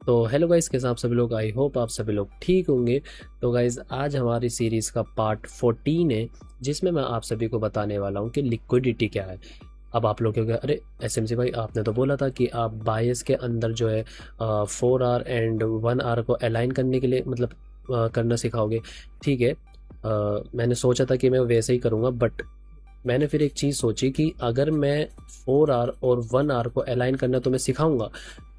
तो hello guys, कैसे आप सभी लोग। आई होप आप सभी लोग ठीक होंगे। तो गाइस, आज हमारी सीरीज़ का पार्ट 14 है, जिसमें मैं आप सभी को बताने वाला हूँ कि लिक्विडिटी क्या है। अब आप लोग कहोगे, अरे एसएमसी भाई, आपने तो बोला था कि आप बायस के अंदर जो है 4 आर एंड 1 आर को अलाइन करने के लिए मतलब करना सिखाओगे। ठीक है, मैंने सोचा था कि मैं वैसे ही करूँगा, बट मैंने फिर एक चीज़ सोची कि अगर मैं 4 आर और 1 आर को अलाइन करना तो मैं सिखाऊंगा,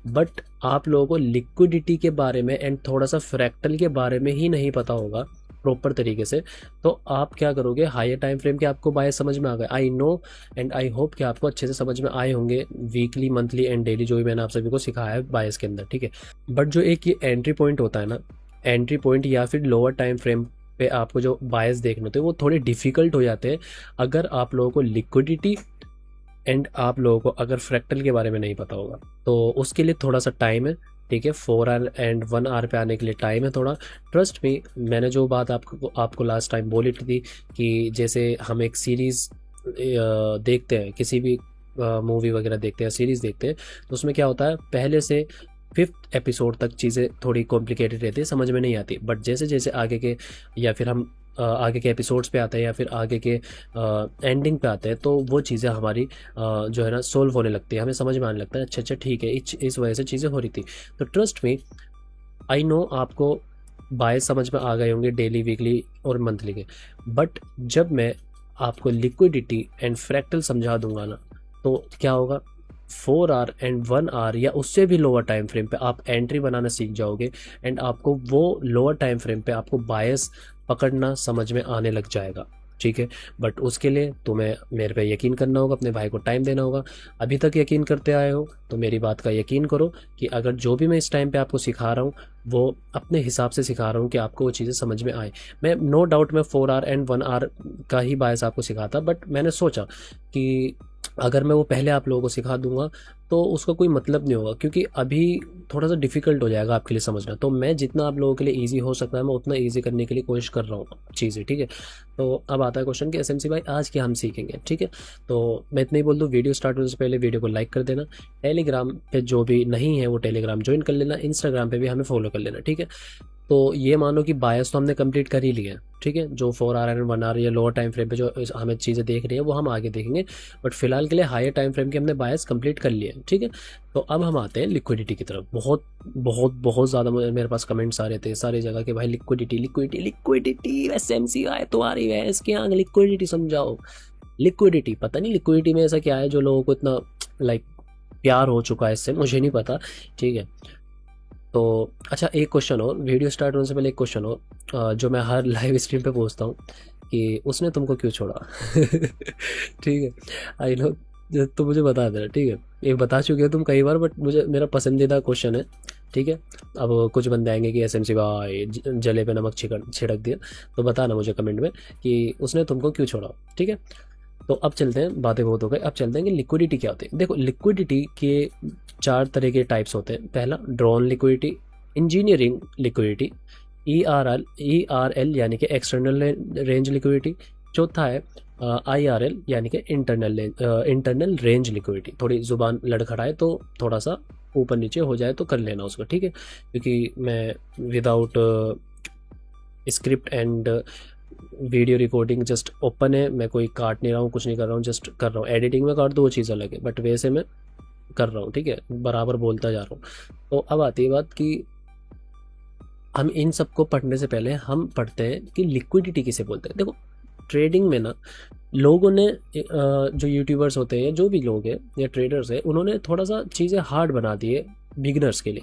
बट आप लोगों को लिक्विडिटी के बारे में एंड थोड़ा सा फ्रैक्टल के बारे में ही नहीं पता होगा प्रॉपर तरीके से। तो आप क्या करोगे, हायर टाइम फ्रेम के आपको बाय समझ में आ गए, I know and I hope कि आपको अच्छे से समझ में आए होंगे वीकली, मंथली एंड डेली, जो भी मैंने आप सभी को सिखाया है बायस के अंदर। ठीक है, बट जो एक ये एंट्री पॉइंट होता है ना, एंट्री पॉइंट या फिर लोअर टाइम फ्रेम पे आपको जो बायस देखने होते हैं वो थोड़े डिफिकल्ट हो जाते हैं अगर आप लोगों को लिक्विडिटी एंड आप लोगों को अगर फ्रैक्टल के बारे में नहीं पता होगा। तो उसके लिए थोड़ा सा टाइम है। ठीक है, 4 आर एंड 1 आर पे आने के लिए टाइम है थोड़ा। ट्रस्ट मी, मैंने जो बात आपको लास्ट टाइम बोली थी कि जैसे हम एक सीरीज़ देखते हैं, किसी भी मूवी वगैरह देखते हैं, सीरीज़ देखते हैं, तो उसमें क्या होता है, पहले से 5th एपिसोड तक चीज़ें थोड़ी कॉम्प्लिकेटेड रहती है, समझ में नहीं आती, बट जैसे जैसे आगे के या फिर हम आगे के एपिसोड्स पे आते हैं या फिर आगे के एंडिंग पे आते हैं, तो वो चीज़ें हमारी जो है ना सोल्व होने लगती है, हमें समझ में आने लगता है, अच्छा अच्छा ठीक है, इस वजह से चीज़ें हो रही थी। तो ट्रस्ट मी, आई नो आपको बाय समझ में आ गए होंगे डेली, वीकली और मंथली के, बट जब मैं आपको लिक्विडिटी एंड फ्रैक्टल समझा दूंगा ना, तो क्या होगा, 4 आर एंड 1 आर या उससे भी लोअर टाइम फ्रेम पे आप एंट्री बनाना सीख जाओगे एंड आपको वो लोअर टाइम फ्रेम पे आपको बायस पकड़ना समझ में आने लग जाएगा। ठीक है, बट उसके लिए तुम्हें मेरे पे यकीन करना होगा, अपने भाई को टाइम देना होगा। अभी तक यकीन करते आए हो तो मेरी बात का यकीन करो कि अगर जो भी मैं इस टाइम पे आपको सिखा रहा हूँ वो अपने हिसाब से सिखा रहा हूँ कि आपको वो चीज़ें समझ में आए। मैं नो डाउट मैं 4 आर एंड 1 आर का ही बायस आपको सिखाता, बट मैंने सोचा कि अगर मैं वो पहले आप लोगों को सिखा दूंगा तो उसका कोई मतलब नहीं होगा, क्योंकि अभी थोड़ा सा डिफिकल्ट हो जाएगा आपके लिए समझना। तो मैं जितना आप लोगों के लिए इजी हो सकता है मैं उतना इजी करने के लिए कोशिश कर रहा हूँ चीज़ें। ठीक है, तो अब आता है क्वेश्चन कि एसएमसी भाई आज क्या हम सीखेंगे। ठीक है, तो मैं इतना ही बोल दूँ, वीडियो स्टार्ट होने से पहले वीडियो को लाइक कर देना, टेलीग्राम पे जो भी नहीं है वो टेलीग्राम ज्वाइन कर लेना, इंस्टाग्राम पे भी हमें फॉलो कर लेना। ठीक है, तो ये मानो कि बायस तो हमने कंप्लीट कर ही लिया है। ठीक है, जो 4 आर एंड 1 आर या लोअर टाइम फ्रेम पे जो हमें चीज़ें देख रही है वो हम आगे देखेंगे, बट फिलहाल के लिए हायर टाइम फ्रेम के हमने बायस कंप्लीट कर लिया है। ठीक है, तो अब हम आते हैं लिक्विडिटी की तरफ। बहुत बहुत बहुत ज़्यादा मेरे पास कमेंट्स आ रहे थे सारी जगह के, भाई लिक्विडिटी लिक्विडिटी लिक्विडिटी, एसएमसी आए तुम्हारी भैंस की आंख, लिक्विडिटी समझाओ। लिक्विडिटी पता नहीं लिक्विडिटी में ऐसा क्या है जो लोगों को इतना लाइक प्यार हो चुका है इससे, मुझे नहीं पता। ठीक है, तो अच्छा एक क्वेश्चन और, वीडियो स्टार्ट होने से पहले एक क्वेश्चन और जो मैं हर लाइव स्ट्रीम पे पूछता हूँ कि उसने तुमको क्यों छोड़ा। ठीक है, आई नो तुम मुझे बता देना। ठीक है, ये बता चुके हो तुम कई बार, बट मुझे मेरा पसंदीदा क्वेश्चन है। ठीक है, अब कुछ बंदे आएंगे कि एसएमसी भाई जले पे नमक छिड़क दिया, तो बताना मुझे कमेंट में कि उसने तुमको क्यों छोड़ा। ठीक है, तो अब चलते हैं, बातें बहुत हो गई, अब चलते हैं कि लिक्विडिटी क्या होती है। देखो, लिक्विडिटी के 4 तरह के टाइप्स होते हैं। पहला drawn liquidity, engineering liquidity, ERL यानी कि एक्सटर्नल रेंज लिक्विडिटी। चौथा है IRL यानी कि इंटरनल रेंज लिक्विडिटी। थोड़ी ज़ुबान लड़खड़ाए तो थोड़ा सा ऊपर नीचे हो जाए तो कर लेना उसको। ठीक है, क्योंकि मैं without script and video recording just open है, मैं कोई काट नहीं रहा हूँ, कुछ नहीं कर रहा हूँ, जस्ट कर रहा हूँ। एडिटिंग में काट दो वो चीज़ अलग है, बट वैसे मैं कर रहा हूँ। ठीक है, बराबर बोलता जा रहा हूँ। तो अब आती है बात कि हम इन सबको पढ़ने से पहले हम पढ़ते हैं कि लिक्विडिटी किसे बोलते हैं। देखो, ट्रेडिंग में ना लोगों ने जो यूट्यूबर्स होते हैं, जो भी लोग हैं या ट्रेडर्स हैं, उन्होंने थोड़ा सा चीज़ें हार्ड बना दी है बिगिनर्स के लिए।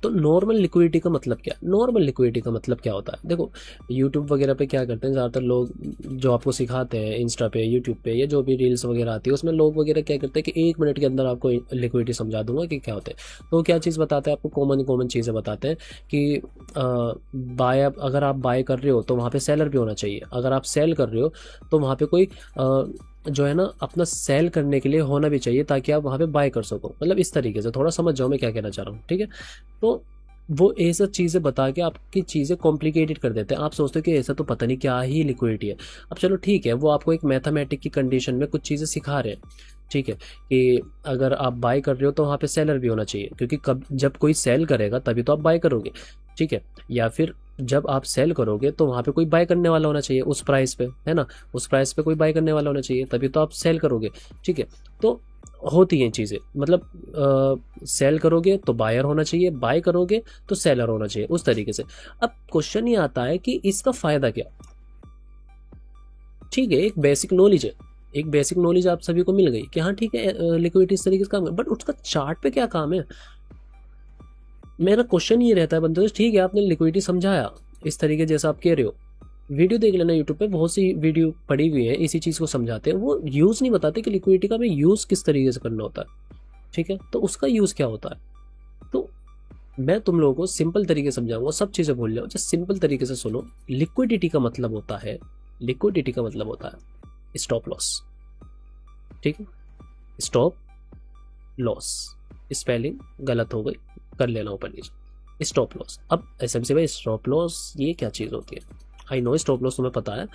तो नॉर्मल लिक्विडिटी का मतलब क्या, नॉर्मल लिक्विडिटी का मतलब क्या होता है। देखो, यूट्यूब वगैरह पे क्या करते हैं ज़्यादातर लोग, जो आपको सिखाते हैं इंस्टा पे, यूट्यूब पे, या जो भी रील्स वगैरह आती है उसमें लोग वगैरह क्या करते हैं कि 1 मिनट के अंदर आपको लिक्विडिटी समझा दूंगा कि क्या होता है। तो क्या चीज़ बताते हैं आपको, कॉमन चीज़ें बताते हैं कि बाय, अगर आप बाय कर रहे हो तो वहाँ पे सेलर भी होना चाहिए, अगर आप सेल कर रहे हो तो वहाँ पे कोई जो है ना अपना सेल करने के लिए होना भी चाहिए, ताकि आप वहाँ पे बाय कर सको। मतलब इस तरीके से थोड़ा समझ जाओ मैं क्या कहना चाह रहा हूँ। ठीक है, तो वो ऐसा चीज़ें बता के आपकी चीज़ें कॉम्प्लिकेटेड कर देते हैं। आप सोचते हो कि ऐसा तो पता नहीं क्या ही लिक्विडिटी है। अब चलो ठीक है, वो आपको एक मैथमेटिक की कंडीशन में कुछ चीज़ें सिखा रहे हैं, ठीक है, कि अगर आप बाय कर रहे हो तो वहाँ पे सेलर भी होना चाहिए, क्योंकि कब जब कोई सेल करेगा तभी तो आप बाय करोगे, ठीक है। या फिर जब आप सेल करोगे तो वहाँ पे कोई बाय करने वाला होना चाहिए उस प्राइस पे, है ना, उस प्राइस पे कोई बाय करने वाला होना चाहिए, तभी तो आप सेल करोगे, ठीक है। तो होती हैं चीज़ें, मतलब सेल करोगे तो बायर होना चाहिए, बाय करोगे तो सेलर होना चाहिए, उस तरीके से। अब क्वेश्चन ये आता है कि इसका फ़ायदा क्या। ठीक है, एक बेसिक नॉलेज है, एक बेसिक नॉलेज आप सभी को मिल गई कि हाँ ठीक है लिक्विडिटी इस तरीके से काम है, बट उसका चार्ट पे क्या काम है। मेरा क्वेश्चन ये रहता है बंदे से, ठीक है आपने लिक्विडिटी समझाया इस तरीके जैसा आप कह रहे हो, वीडियो देख लेना यूट्यूब पे, बहुत सी वीडियो पड़ी हुई है इसी चीज़ को समझाते हैं, वो यूज़ नहीं बताते कि लिक्विडिटी का हमें यूज़ किस तरीके से करना होता है, ठीक है। तो उसका यूज़ क्या होता है, तो मैं तुम लोगों को सिंपल तरीके से समझाऊंगा, सब चीज़ें भूल जाओ, जस्ट सिंपल तरीके से सुनो। लिक्विडिटी का मतलब होता है, लिक्विडिटी का मतलब होता है स्टॉप लॉस, ठीक है। स्टॉप लॉस, स्पेलिंग गलत हो गई, कर लेना ऊपर नीचे, स्टॉप लॉस। अब एसएमसी भाई स्टॉप लॉस ये क्या चीज़ होती है, आई नो स्टॉप लॉस तुम्हें पता है,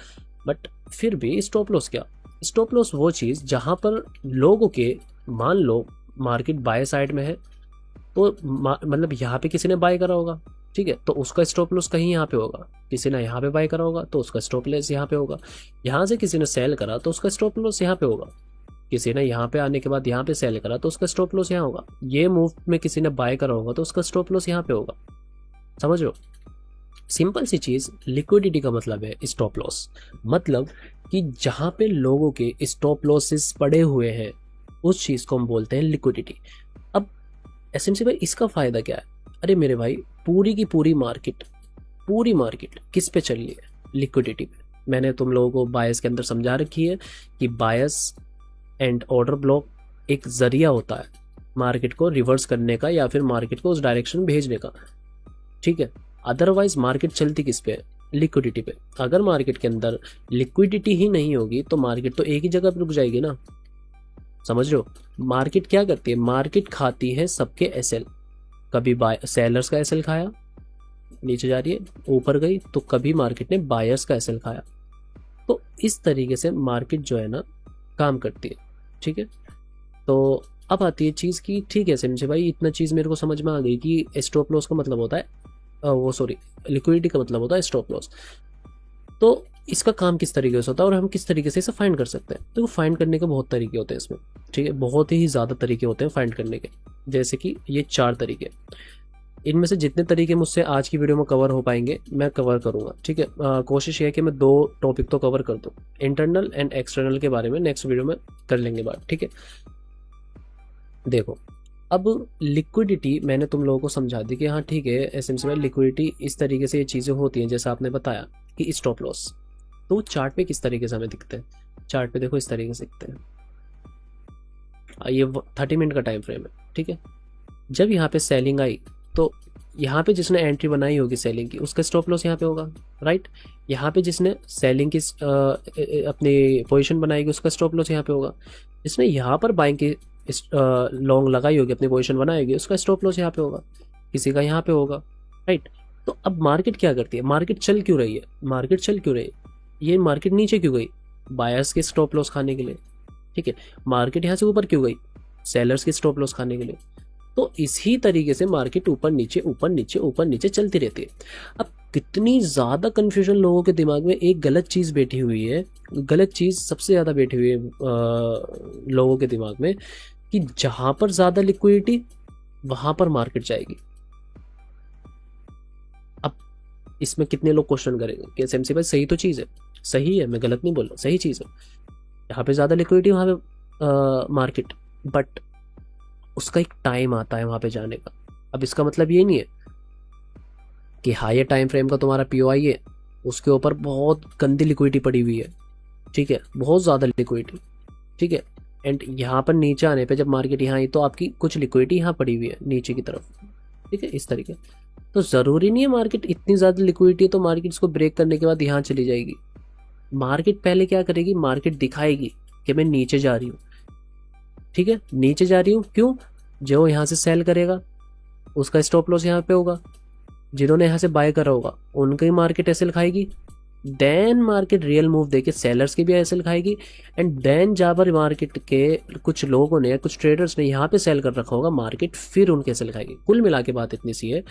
बट फिर भी स्टॉप लॉस क्या। स्टॉप लॉस वो चीज़ जहाँ पर लोगों के, मान लो मार्केट बाय साइड में है, तो मतलब यहाँ पे किसी ने बाय करा होगा, ठीक है, तो उसका स्टॉप लॉस कहीं यहाँ पे होगा, किसी ने यहाँ पे बाय करा होगा तो उसका स्टॉप लॉस यहाँ पे होगा, यहाँ से किसी ने सेल करा तो उसका स्टॉप लॉस यहाँ पे होगा, किसी ने यहाँ पे आने के बाद यहाँ पे सेल करा तो उसका स्टॉप लॉस यहाँ होगा, ये मूव में किसी ने बाय करा होगा तो उसका स्टॉप लॉस यहाँ पे होगा। समझ लो, सिंपल सी चीज़, लिक्विडिटी का मतलब है स्टॉप लॉस, मतलब कि जहाँ पे लोगों के स्टॉप लॉसेस पड़े हुए हैं उस चीज़ को हम बोलते हैं लिक्विडिटी। अब एसएमसी भाई इसका फ़ायदा क्या है, अरे मेरे भाई पूरी की पूरी मार्केट किस पे चल रही है, लिक्विडिटी पे। मैंने तुम लोगों को बायस के अंदर समझा रखी है कि बायस एंड ऑर्डर ब्लॉक एक जरिया होता है मार्केट को रिवर्स करने का या फिर मार्केट को उस डायरेक्शन में भेजने का, ठीक है। अदरवाइज मार्केट चलती किस पे है, लिक्विडिटी पे। अगर मार्केट के अंदर लिक्विडिटी ही नहीं होगी तो मार्केट तो एक ही जगह पर रुक जाएगी ना, समझ रहे हो। मार्केट क्या करती है, मार्केट खाती है सबके एसएल, कभी बाय सेलर्स का एसएल खाया, नीचे जा रही है ऊपर गई, तो कभी मार्केट ने बायर्स का एसएल खाया। तो इस तरीके से मार्केट जो है ना काम करती है, ठीक है। तो अब आती है चीज़ की, ठीक है समझे भाई, इतना चीज़ मेरे को समझ में आ गई कि स्टॉप लॉस का मतलब होता है लिक्विडिटी का मतलब होता है स्टॉप लॉस। तो इसका काम किस तरीके से होता है और हम किस तरीके से इसे फाइंड कर सकते हैं। तो फाइंड करने के बहुत तरीके होते हैं इसमें, ठीक है, बहुत ही ज़्यादा तरीके होते हैं फाइंड करने के, जैसे कि ये 4 तरीके। इनमें से जितने तरीके मुझसे आज की वीडियो में कवर हो पाएंगे मैं कवर करूँगा, ठीक है। कोशिश ये है कि मैं 2 टॉपिक तो कवर कर दूँ, इंटरनल एंड एक्सटर्नल के बारे में नेक्स्ट वीडियो में कर लेंगे बात, ठीक है। देखो, अब लिक्विडिटी मैंने तुम लोगों को समझा दी कि हाँ ठीक है एसएमसी में लिक्विडिटी इस तरीके से ये चीज़ें होती हैं जैसा आपने बताया कि स्टॉप लॉस। तो चार्ट पे किस तरीके से हमें दिखते हैं, चार्ट पे देखो इस तरीके से दिखते हैं, ये 30 मिनट का टाइम फ्रेम है, ठीक है। जब यहाँ पे सेलिंग आई तो यहाँ पे जिसने एंट्री बनाई होगी सेलिंग की उसका स्टॉप लॉस यहाँ पे होगा, राइट। यहाँ पे जिसने सेलिंग की अपनी पोजीशन बनाएगी उसका स्टॉप लॉस यहाँ पे होगा। जिसने यहाँ पर बाइंग की लॉन्ग लगाई होगी अपनी पोजीशन बनाएगी उसका स्टॉप लॉस यहाँ पे होगा, किसी का यहाँ पे होगा, राइट। तो अब मार्केट क्या करती है, मार्केट चल क्यों रही है, मार्केट चल क्यों रही है, ये मार्केट नीचे क्यों गई, बायर्स के स्टॉप लॉस खाने के लिए, ठीक है। मार्केट यहाँ से ऊपर क्यों गई, सेलर्स के स्टॉप लॉस खाने के लिए। तो इसी तरीके से मार्केट ऊपर नीचे ऊपर नीचे ऊपर नीचे चलती रहती है। अब कितनी ज़्यादा कन्फ्यूजन लोगों के दिमाग में, एक गलत चीज़ बैठी हुई है, गलत चीज़ सबसे ज़्यादा बैठी हुई है लोगों के दिमाग में कि जहाँ पर ज़्यादा लिक्विडिटी वहाँ पर मार्केट जाएगी। अब इसमें कितने लोग क्वेश्चन करेंगे कि एसएमसी भाई सही तो चीज़ है, सही है, मैं गलत नहीं बोल रहा, सही चीज़ है, यहाँ पे ज़्यादा लिक्विडिटी वहाँ पे मार्केट, बट उसका एक टाइम आता है वहाँ पे जाने का। अब इसका मतलब ये नहीं है कि हायर टाइम फ्रेम का तुम्हारा पीओआई है उसके ऊपर बहुत गंदी लिक्विडिटी पड़ी हुई है, ठीक है, बहुत ज़्यादा लिक्विडिटी, ठीक है। एंड यहाँ पर नीचे आने पे जब मार्केट यहाँ आई तो आपकी कुछ लिक्विडिटी यहाँ पड़ी हुई है नीचे की तरफ, ठीक है, इस तरीके। तो ज़रूरी नहीं है मार्केट इतनी ज़्यादा लिक्विडिटी है तो मार्केट इसको ब्रेक करने के बाद यहाँ चली जाएगी। मार्केट पहले क्या करेगी, मार्केट दिखाएगी कि मैं नीचे जा रही हूँ, ठीक है, नीचे जा रही हूँ, क्यों, जो यहाँ से सेल करेगा उसका स्टॉप लॉस यहाँ पे होगा, जिन्होंने यहाँ से बाय करा होगा उनकी मार्केट एसएल खाएगी, देन मार्केट रियल मूव देके सेलर्स की भी एसएल खाएगी, एंड देन जहाँ पर मार्केट के कुछ लोगों ने, कुछ ट्रेडर्स ने यहाँ पे सेल कर रखा होगा, मार्केट फिर उनके एसएल खाएगी। कुल मिला के बात इतनी सी है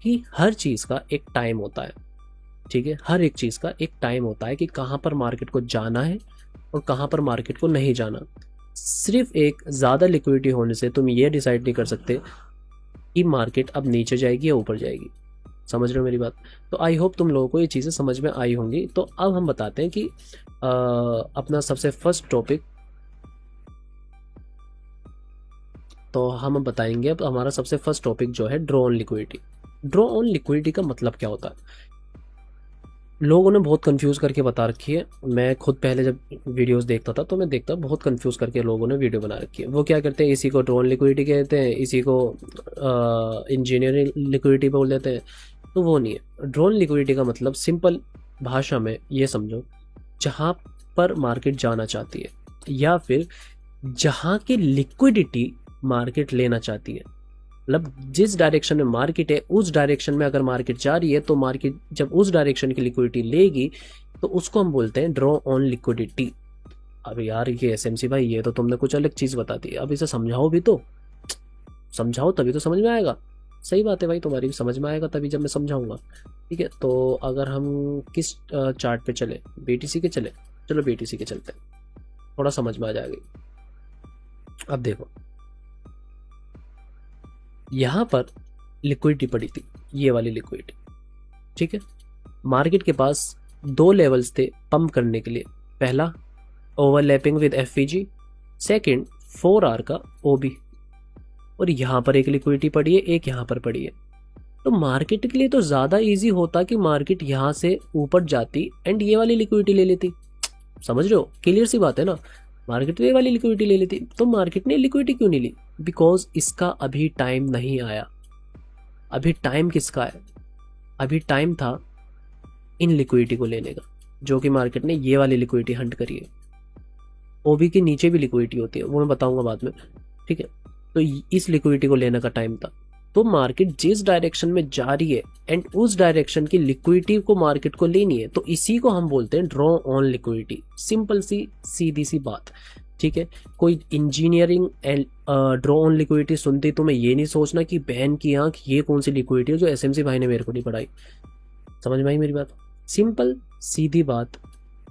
कि हर चीज़ का एक टाइम होता है, ठीक है, हर एक चीज़ का एक टाइम होता है कि कहाँ पर मार्केट को जाना है और कहाँ पर मार्केट को नहीं जाना। सिर्फ एक ज़्यादा लिक्विडिटी होने से तुम ये डिसाइड नहीं कर सकते कि मार्केट अब नीचे जाएगी या ऊपर जाएगी। समझ रहे हो मेरी बात? तो आई होप तुम लोगों को ये चीज़ें समझ में आई होंगी। तो अब हम बताते हैं कि अपना सबसे फर्स्ट टॉपिक, तो हम बताएंगे अब हमारा सबसे फर्स्ट टॉपिक जो है draw on liquidity. Draw on liquidity का मतलब क्या होता है? लोगों ने बहुत कंफ्यूज करके बता रखी है। मैं खुद पहले जब वीडियोस देखता था तो मैं देखता बहुत कंफ्यूज करके लोगों ने वीडियो बना रखी है। वो क्या करते हैं, इसी को ड्रॉ ऑन लिक्विडिटी कहते हैं, इसी को इंजीनियरिंग लिक्विडिटी बोल देते हैं। तो वो नहीं है। ड्रॉ ऑन लिक्विडिटी का मतलब सिंपल भाषा में ये समझो, जहाँ पर मार्केट जाना चाहती है या फिर जहाँ की लिक्विडिटी मार्केट लेना चाहती है, मतलब जिस डायरेक्शन में मार्केट है उस डायरेक्शन में अगर मार्केट जा रही है तो मार्केट जब उस डायरेक्शन की लिक्विडिटी लेगी तो उसको हम बोलते हैं ड्रॉ ऑन लिक्विडिटी। अब यार ये एसएमसी भाई, ये तो तुमने कुछ अलग चीज़ बता दी, अब इसे समझाओ भी तो, समझाओ तभी तो समझ में आएगा। सही बात है भाई, तुम्हारी भी समझ में आएगा तभी जब मैं समझाऊंगा। ठीक है, तो अगर हम किस चार्ट पे चले, बीटीसी के चले, चलो बीटीसी के चलते हैं, थोड़ा समझ में आ जाएगी। अब देखो यहाँ पर लिक्विडिटी पड़ी थी, ये वाली लिक्विडिटी, ठीक है। मार्केट के पास दो लेवल्स थे पंप करने के लिए। पहला overlapping with FVG, second 4 hour का ओबी, और यहाँ पर एक लिक्विडिटी पड़ी है, एक यहाँ पर पड़ी है। तो मार्केट के लिए तो ज़्यादा इजी होता कि मार्केट यहाँ से ऊपर जाती एंड ये वाली लिक्विडिटी ले लेती। समझ रहे हो? क्लियर सी बात है ना, मार्केट ये वाली लिक्विडिटी ले लेती। तो मार्केट ने लिक्विडिटी क्यों नहीं ली? बिकॉज इसका अभी टाइम नहीं आया। अभी टाइम किसका है? अभी टाइम था इन लिक्विडिटी को लेने का, जो कि मार्केट ने ये वाली लिक्विडिटी हंट करी है। ओबी के नीचे भी लिक्विडिटी होती है, वो मैं बताऊंगा बाद में, ठीक है। तो इस लिक्विडिटी को लेने का टाइम था। तो मार्केट जिस डायरेक्शन में जा रही है एंड उस डायरेक्शन की लिक्विडिटी को मार्केट को लेनी है, तो इसी को हम बोलते हैं ड्रॉ ऑन लिक्विडिटी। सिंपल सी सीधी सी बात, ठीक है। कोई engineering and draw on liquidity सुनते तो मैं ये नहीं सोचना कि बहन की आंख ये कौन सी लिक्विडिटी है जो एसएमसी भाई ने मेरे को नहीं पढ़ाई। समझ में आई मेरी बात? सिंपल सीधी बात,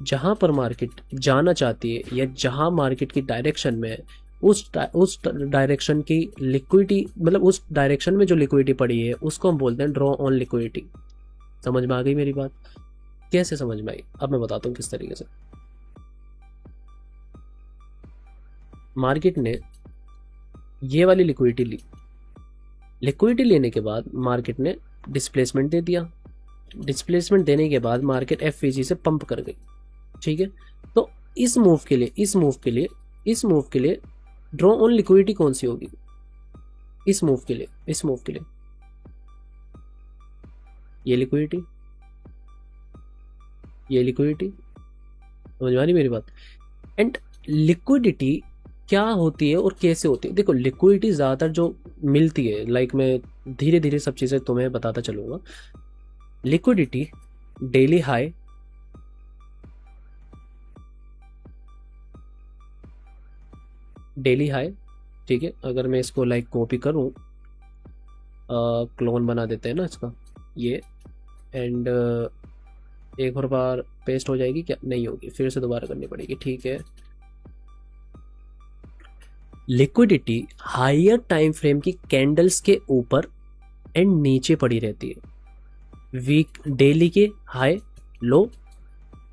जहां पर मार्केट जाना चाहती है या जहां मार्केट की डायरेक्शन में उस डायरेक्शन की लिक्विडिटी, मतलब उस डायरेक्शन में जो लिक्विडिटी पड़ी है उसको हम बोलते हैं ड्रॉ ऑन लिक्विडिटी। समझ में आ गई मेरी बात? कैसे समझ में आई अब मैं बताता हूँ किस तरीके से। मार्केट ने ये वाली लिक्विडिटी ली, लिक्विडिटी लेने के बाद मार्केट ने डिस्प्लेसमेंट दे दिया। डिस्प्लेसमेंट देने के बाद मार्केट एफवीजी से पंप कर गई, ठीक है। तो इस मूव के लिए ड्रॉ ऑन लिक्विडिटी कौन सी होगी? इस मूव के लिए ये लिक्विडिटी, समझ में आ रही मेरी बात? एंड लिक्विडिटी क्या होती है और कैसे होती है? देखो लिक्विडिटी ज़्यादातर जो मिलती है, लाइक मैं धीरे धीरे सब चीज़ें तुम्हें बताता चलूँगा। लिक्विडिटी डेली हाई, ठीक है। अगर मैं इसको लाइक कॉपी करूँ, क्लोन बना देते हैं ना इसका, ये, एंड एक और बार पेस्ट हो जाएगी क्या? नहीं होगी, फिर से दोबारा करनी पड़ेगी, ठीक है। लिक्विडिटी हायर टाइम फ्रेम की कैंडल्स के ऊपर एंड नीचे पड़ी रहती है। वीक डेली के हाई लो,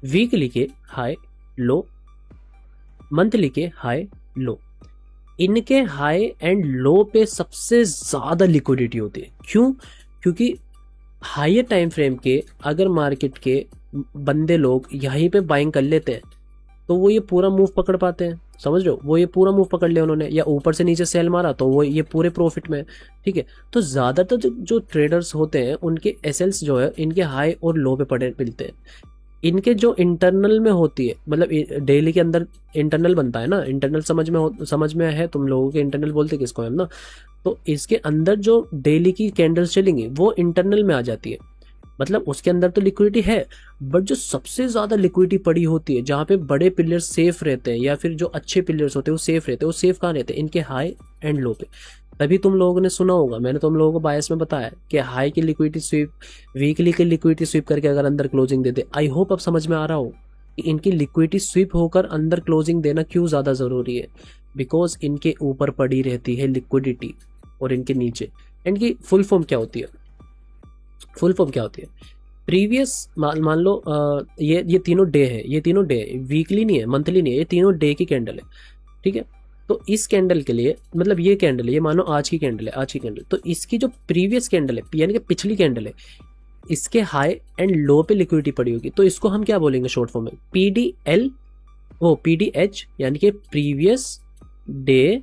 वीकली के हाई लो, मंथली के हाई लो। इनके हाई एंड लो पे सबसे ज्यादा लिक्विडिटी होती है। क्यों? क्योंकि हायर टाइम फ्रेम के अगर मार्केट के बंदे लोग यहीं पे बाइंग कर लेते हैं तो वो ये पूरा मूव पकड़ पाते हैं। समझ रहे हो? वो ये पूरा मूव पकड़ लिया उन्होंने, या ऊपर से नीचे सेल मारा तो वो ये पूरे प्रॉफिट में, ठीक है। तो ज़्यादातर जो ट्रेडर्स होते हैं उनके एसएल्स जो है इनके हाई और लो पे पड़े मिलते हैं। इनके जो इंटरनल में होती है, मतलब डेली के अंदर इंटरनल बनता है ना, इंटरनल समझ में है तुम लोगों के, इंटरनल बोलते किसको हम ना, तो इसके अंदर जो डेली की कैंडल्स चलेंगी वो इंटरनल में आ जाती है। मतलब उसके अंदर तो लिक्विडिटी है, बट जो सबसे ज्यादा लिक्विडिटी पड़ी होती है, जहाँ पे बड़े पिलर्स सेफ रहते हैं या फिर जो अच्छे पिलर्स होते हैं वो सेफ रहते हैं, वो सेफ कहाँ रहते हैं, इनके हाई एंड लो पे। तभी तुम लोगों ने सुना होगा, मैंने तुम लोगों को बायस में बताया कि हाई की लिक्विडिटी स्वीप, वीकली की लिक्विडिटी स्वीप करके अगर अंदर closing they they. I hope अब समझ में आ रहा हो कि इनकी लिक्विडिटी स्वीप होकर अंदर क्लोजिंग देना क्यों ज्यादा जरूरी है। बिकॉज इनके ऊपर पड़ी रहती है लिक्विडिटी और इनके नीचे। इनकी फुल फॉर्म क्या होती है, फुल फॉर्म क्या होती है, प्रीवियस, मान लो ये तीनों डे है, ये तीनों डे है, वीकली नहीं है, मंथली नहीं है, ये तीनों डे की कैंडल है, ठीक है। तो इस कैंडल के लिए, मतलब ये कैंडल है, ये मानो आज की कैंडल है, आज की कैंडल, तो इसकी जो प्रीवियस कैंडल है यानी कि पिछली कैंडल है, इसके हाई एंड लो पे लिक्विडिटी पड़ी होगी, तो इसको हम क्या बोलेंगे शॉर्ट फॉर्म में, PDL, वो PDH यानी कि प्रीवियस डे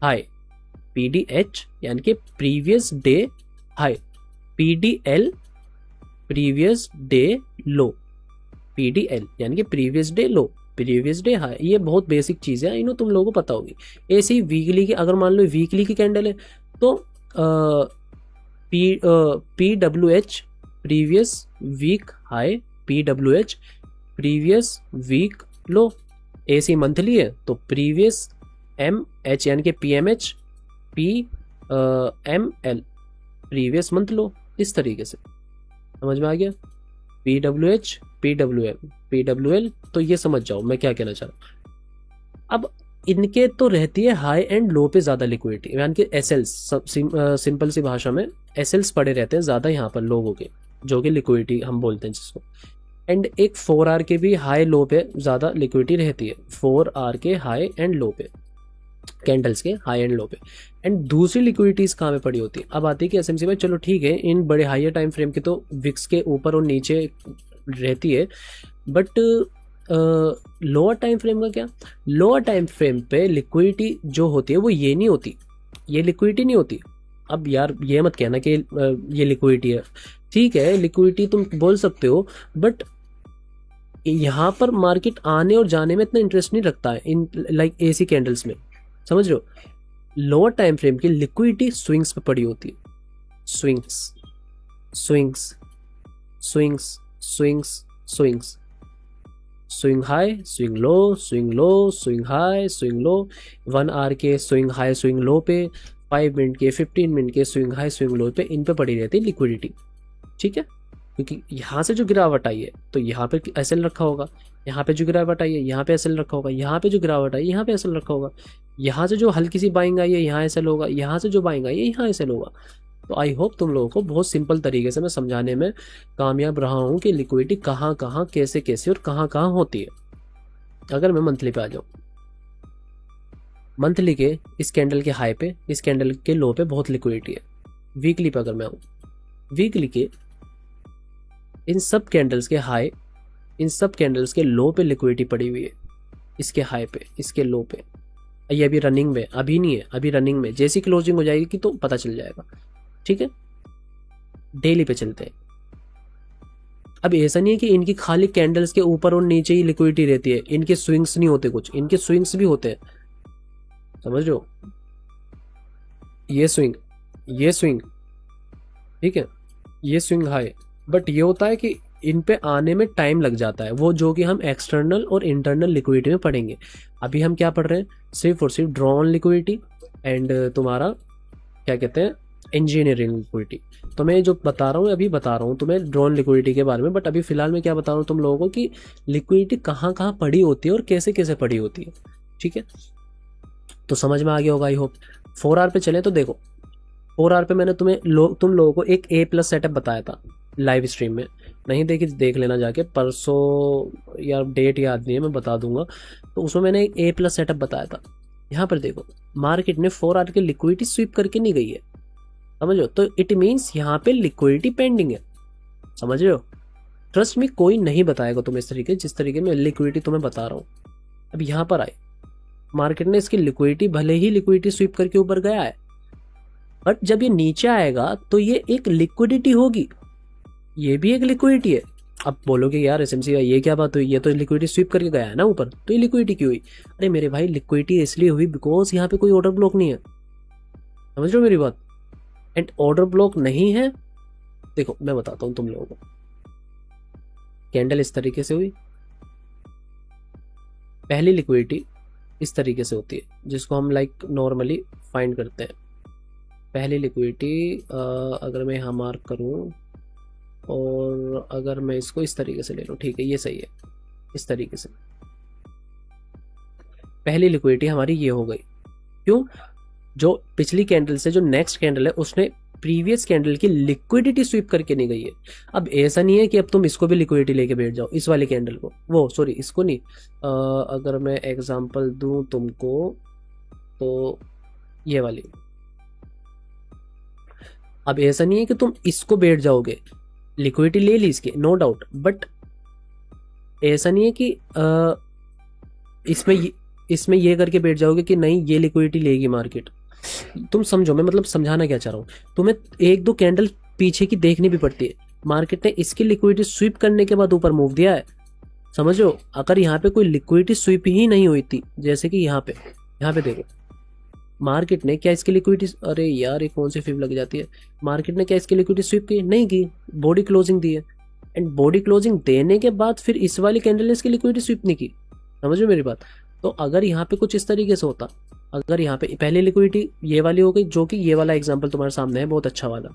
हाई, PDH यानी कि previous day high, PDL previous day लो, PDL यानी कि प्रीवियस डे लो, प्रीवियस डे हाई। ये बहुत बेसिक चीज है, इन्हों तुम लोगों को पता होगी। ऐसे ही वीकली की, अगर मान लो वीकली की कैंडल है तो PWH previous week high, PWH previous week low. ऐसी मंथली है तो प्रीवियस MH यानी कि PMH PML प्रीवियस मंथ लो। इस तरीके से समझ में आ गया, PWH PWL, तो ये समझ जाओ मैं क्या कहना चाह रहा हूँ। अब इनके तो रहती है हाई एंड लो पे ज्यादा लिक्विडिटी, यानी कि SLs, सिंपल सी भाषा में SLs पड़े रहते हैं ज्यादा यहाँ पर लोगों के, जो कि लिक्विडिटी हम बोलते हैं जिसको। एंड एक 4R के भी हाई लो पे ज्यादा लिक्विडिटी रहती है, 4R के हाई एंड लो पे, कैंडल्स के हाई एंड लो पे। एंड दूसरी लिक्विडिटीज कहाँ पे पड़ी होती है, अब आती है कि SMC में, चलो ठीक है इन बड़े हाइयर टाइम फ्रेम के तो विक्स के ऊपर और नीचे रहती है, बट लोअर टाइम फ्रेम का क्या, लोअर टाइम फ्रेम पे लिक्विडिटी जो होती है वो ये नहीं होती, ये लिक्विडिटी नहीं होती। अब यार ये मत कहना कि ये लिक्विडिटी है, ठीक है लिक्विडिटी तुम बोल सकते हो, बट यहाँ पर मार्केट आने और जाने में इतना इंटरेस्ट नहीं रखता है इन लाइक AC कैंडल्स में, समझ रहे हो। लोअर टाइम फ्रेम की लिक्विडिटी स्विंग्स पे पड़ी होती है, swings swings swings swings swings, swing high swing low, swing low swing high swing low, 1 hour के स्विंग हाई स्विंग लो पे, 5 मिनट के 15 मिनट के स्विंग हाई स्विंग लो पे, इन पे पड़ी रहती है लिक्विडिटी, ठीक है। क्योंकि यहाँ से जो गिरावट आई है तो यहाँ पे SL रखा होगा, यहाँ पे जो गिरावट आई है यहाँ पे SL रखा होगा, यहाँ पे जो गिरावट आई है यहाँ पे SL रखा होगा, यहाँ से जो हल्की सी बाइंग आई है यहाँ SL होगा, यहाँ से जो बाइंग आई है यहाँ SL होगा। तो आई होप तुम लोगों को बहुत सिंपल तरीके से मैं समझाने में कामयाब रहा हूँ कि लिक्विडिटी कहाँ कहाँ कैसे कैसे और कहाँ कहाँ होती है। अगर मैं मंथली पे आ जाऊँ, मंथली के इस कैंडल के हाई पे, इस कैंडल के लो पे बहुत लिक्विडिटी है। वीकली पे अगर मैं आऊँ, वीकली के इन सब कैंडल्स के हाई, इन सब कैंडल्स के लो पे लिक्विडिटी पड़ी हुई है, इसके हाई पे इसके लो पे। ये अभी रनिंग में, अभी नहीं है, अभी रनिंग में, जैसी क्लोजिंग हो जाएगी कि तो पता चल जाएगा, ठीक है। डेली पे चलते हैं। अब ऐसा नहीं है कि इनकी खाली कैंडल्स के ऊपर और नीचे ही लिक्विडिटी रहती है, इनके स्विंग्स नहीं होते, कुछ इनके स्विंग्स भी होते हैं, समझ रहे हो। ये स्विंग ठीक है, ये स्विंग हाई, बट ये होता है कि इन पे आने में टाइम लग जाता है, वो जो कि हम एक्सटर्नल और इंटरनल लिक्विडिटी में पढ़ेंगे। अभी हम क्या पढ़ रहे हैं, सिर्फ और सिर्फ ड्रॉन लिक्विडिटी एंड तुम्हारा क्या कहते हैं इंजीनियरिंग लिक्विडिटी। तो मैं जो बता रहा हूँ अभी बता रहा हूँ तुम्हें ड्रॉन लिक्विडिटी के बारे में, बट अभी फिलहाल मैं क्या बता रहा हूँ तुम लोगों को कि लिक्विडिटी कहाँ कहाँ पड़ी होती है और कैसे कैसे पड़ी होती है, ठीक है। तो समझ में आ गया होगा आई होप। 4R पे चले तो देखो, 4R पे मैंने तुम लोगों को एक A+ सेटअप बताया था लाइव स्ट्रीम में, नहीं देखी देख लेना जाके, परसों यार डेट याद नहीं है मैं बता दूंगा। तो उसमें मैंने एक A+ सेटअप बताया था। यहाँ पर देखो मार्केट ने 4R के लिक्विडिटी स्वीप करके नहीं गई है, समझो, तो इट मीन्स यहाँ पे लिक्विडिटी पेंडिंग है, समझ रहे हो। ट्रस्ट मी कोई नहीं बताएगा तुम्हें इस तरीके जिस तरीके में लिक्विडिटी तुम्हें बता रहा हूँ। अब यहाँ पर आए मार्केट ने इसकी लिक्विडिटी, भले ही लिक्विडिटी स्वीप करके ऊपर गया है, बट जब ये नीचे आएगा तो ये एक लिक्विडिटी होगी, ये भी एक लिक्विडिटी है। अब बोलोगे यार एसएमसी का ये क्या बात हुई, ये तो लिक्विडिटी स्वीप करके गया है ना ऊपर, तो ये लिक्विडिटी क्यों हुई? अरे मेरे भाई लिक्विडिटी इसलिए हुई बिकॉज यहाँ पे कोई ऑर्डर ब्लॉक नहीं है, समझ रहे हो मेरी बात। एंड ऑर्डर ब्लॉक नहीं है, देखो मैं बताता हूँ तुम लोगों को। कैंडल इस तरीके से हुई, पहली लिक्विडिटी इस तरीके से होती है जिसको हम लाइक नॉर्मली फाइंड करते हैं। पहली लिक्विडिटी अगर मैं यहाँ मार्क करूँ और अगर मैं इसको इस तरीके से ले लूँ, ठीक है ये सही है, इस तरीके से पहली लिक्विडिटी हमारी ये हो गई। क्यों? जो पिछली कैंडल से जो नेक्स्ट कैंडल है उसने प्रीवियस कैंडल की लिक्विडिटी स्वीप करके नहीं गई है। अब ऐसा नहीं है कि अब तुम इसको भी लिक्विडिटी लेके बैठ जाओ, इस वाली कैंडल को, वो सॉरी इसको नहीं, अगर मैं एग्जांपल दूं तुमको तो ये वाली। अब ऐसा नहीं है कि तुम इसको बैठ जाओगे, लिक्विडिटी ले ली इसकी नो डाउट, बट ऐसा नहीं है कि इसमें ये करके बैठ जाओगे कि नहीं ये लिक्विडिटी लेगी मार्केट। तुम समझो मैं मतलब समझाना क्या चाह रहा हूँ तुम्हें। एक दो कैंडल पीछे की देखनी भी पड़ती है। मार्केट ने इसकी लिक्विडिटी स्वीप करने के बाद ऊपर मूव दिया है, समझो। अगर यहाँ पे कोई लिक्विडिटी स्वीप ही नहीं हुई थी, जैसे कि यहाँ पे देखो मार्केट ने क्या इसकी लिक्विडिटी, अरे यार ये कौन सी फिब लग जाती है, मार्केट ने क्या इसकी लिक्विडिटी स्वीप की? नहीं की, बॉडी क्लोजिंग दी है। एंड बॉडी क्लोजिंग देने के बाद फिर इस वाली कैंडल ने इसकी लिक्विडिटी स्वीप नहीं की, समझो मेरी बात। तो अगर यहाँ पे कुछ इस तरीके से होता, अगर यहाँ पे पहले लिक्विडिटी ये वाली हो गई, जो कि ये वाला एग्जांपल तुम्हारे सामने है बहुत अच्छा वाला,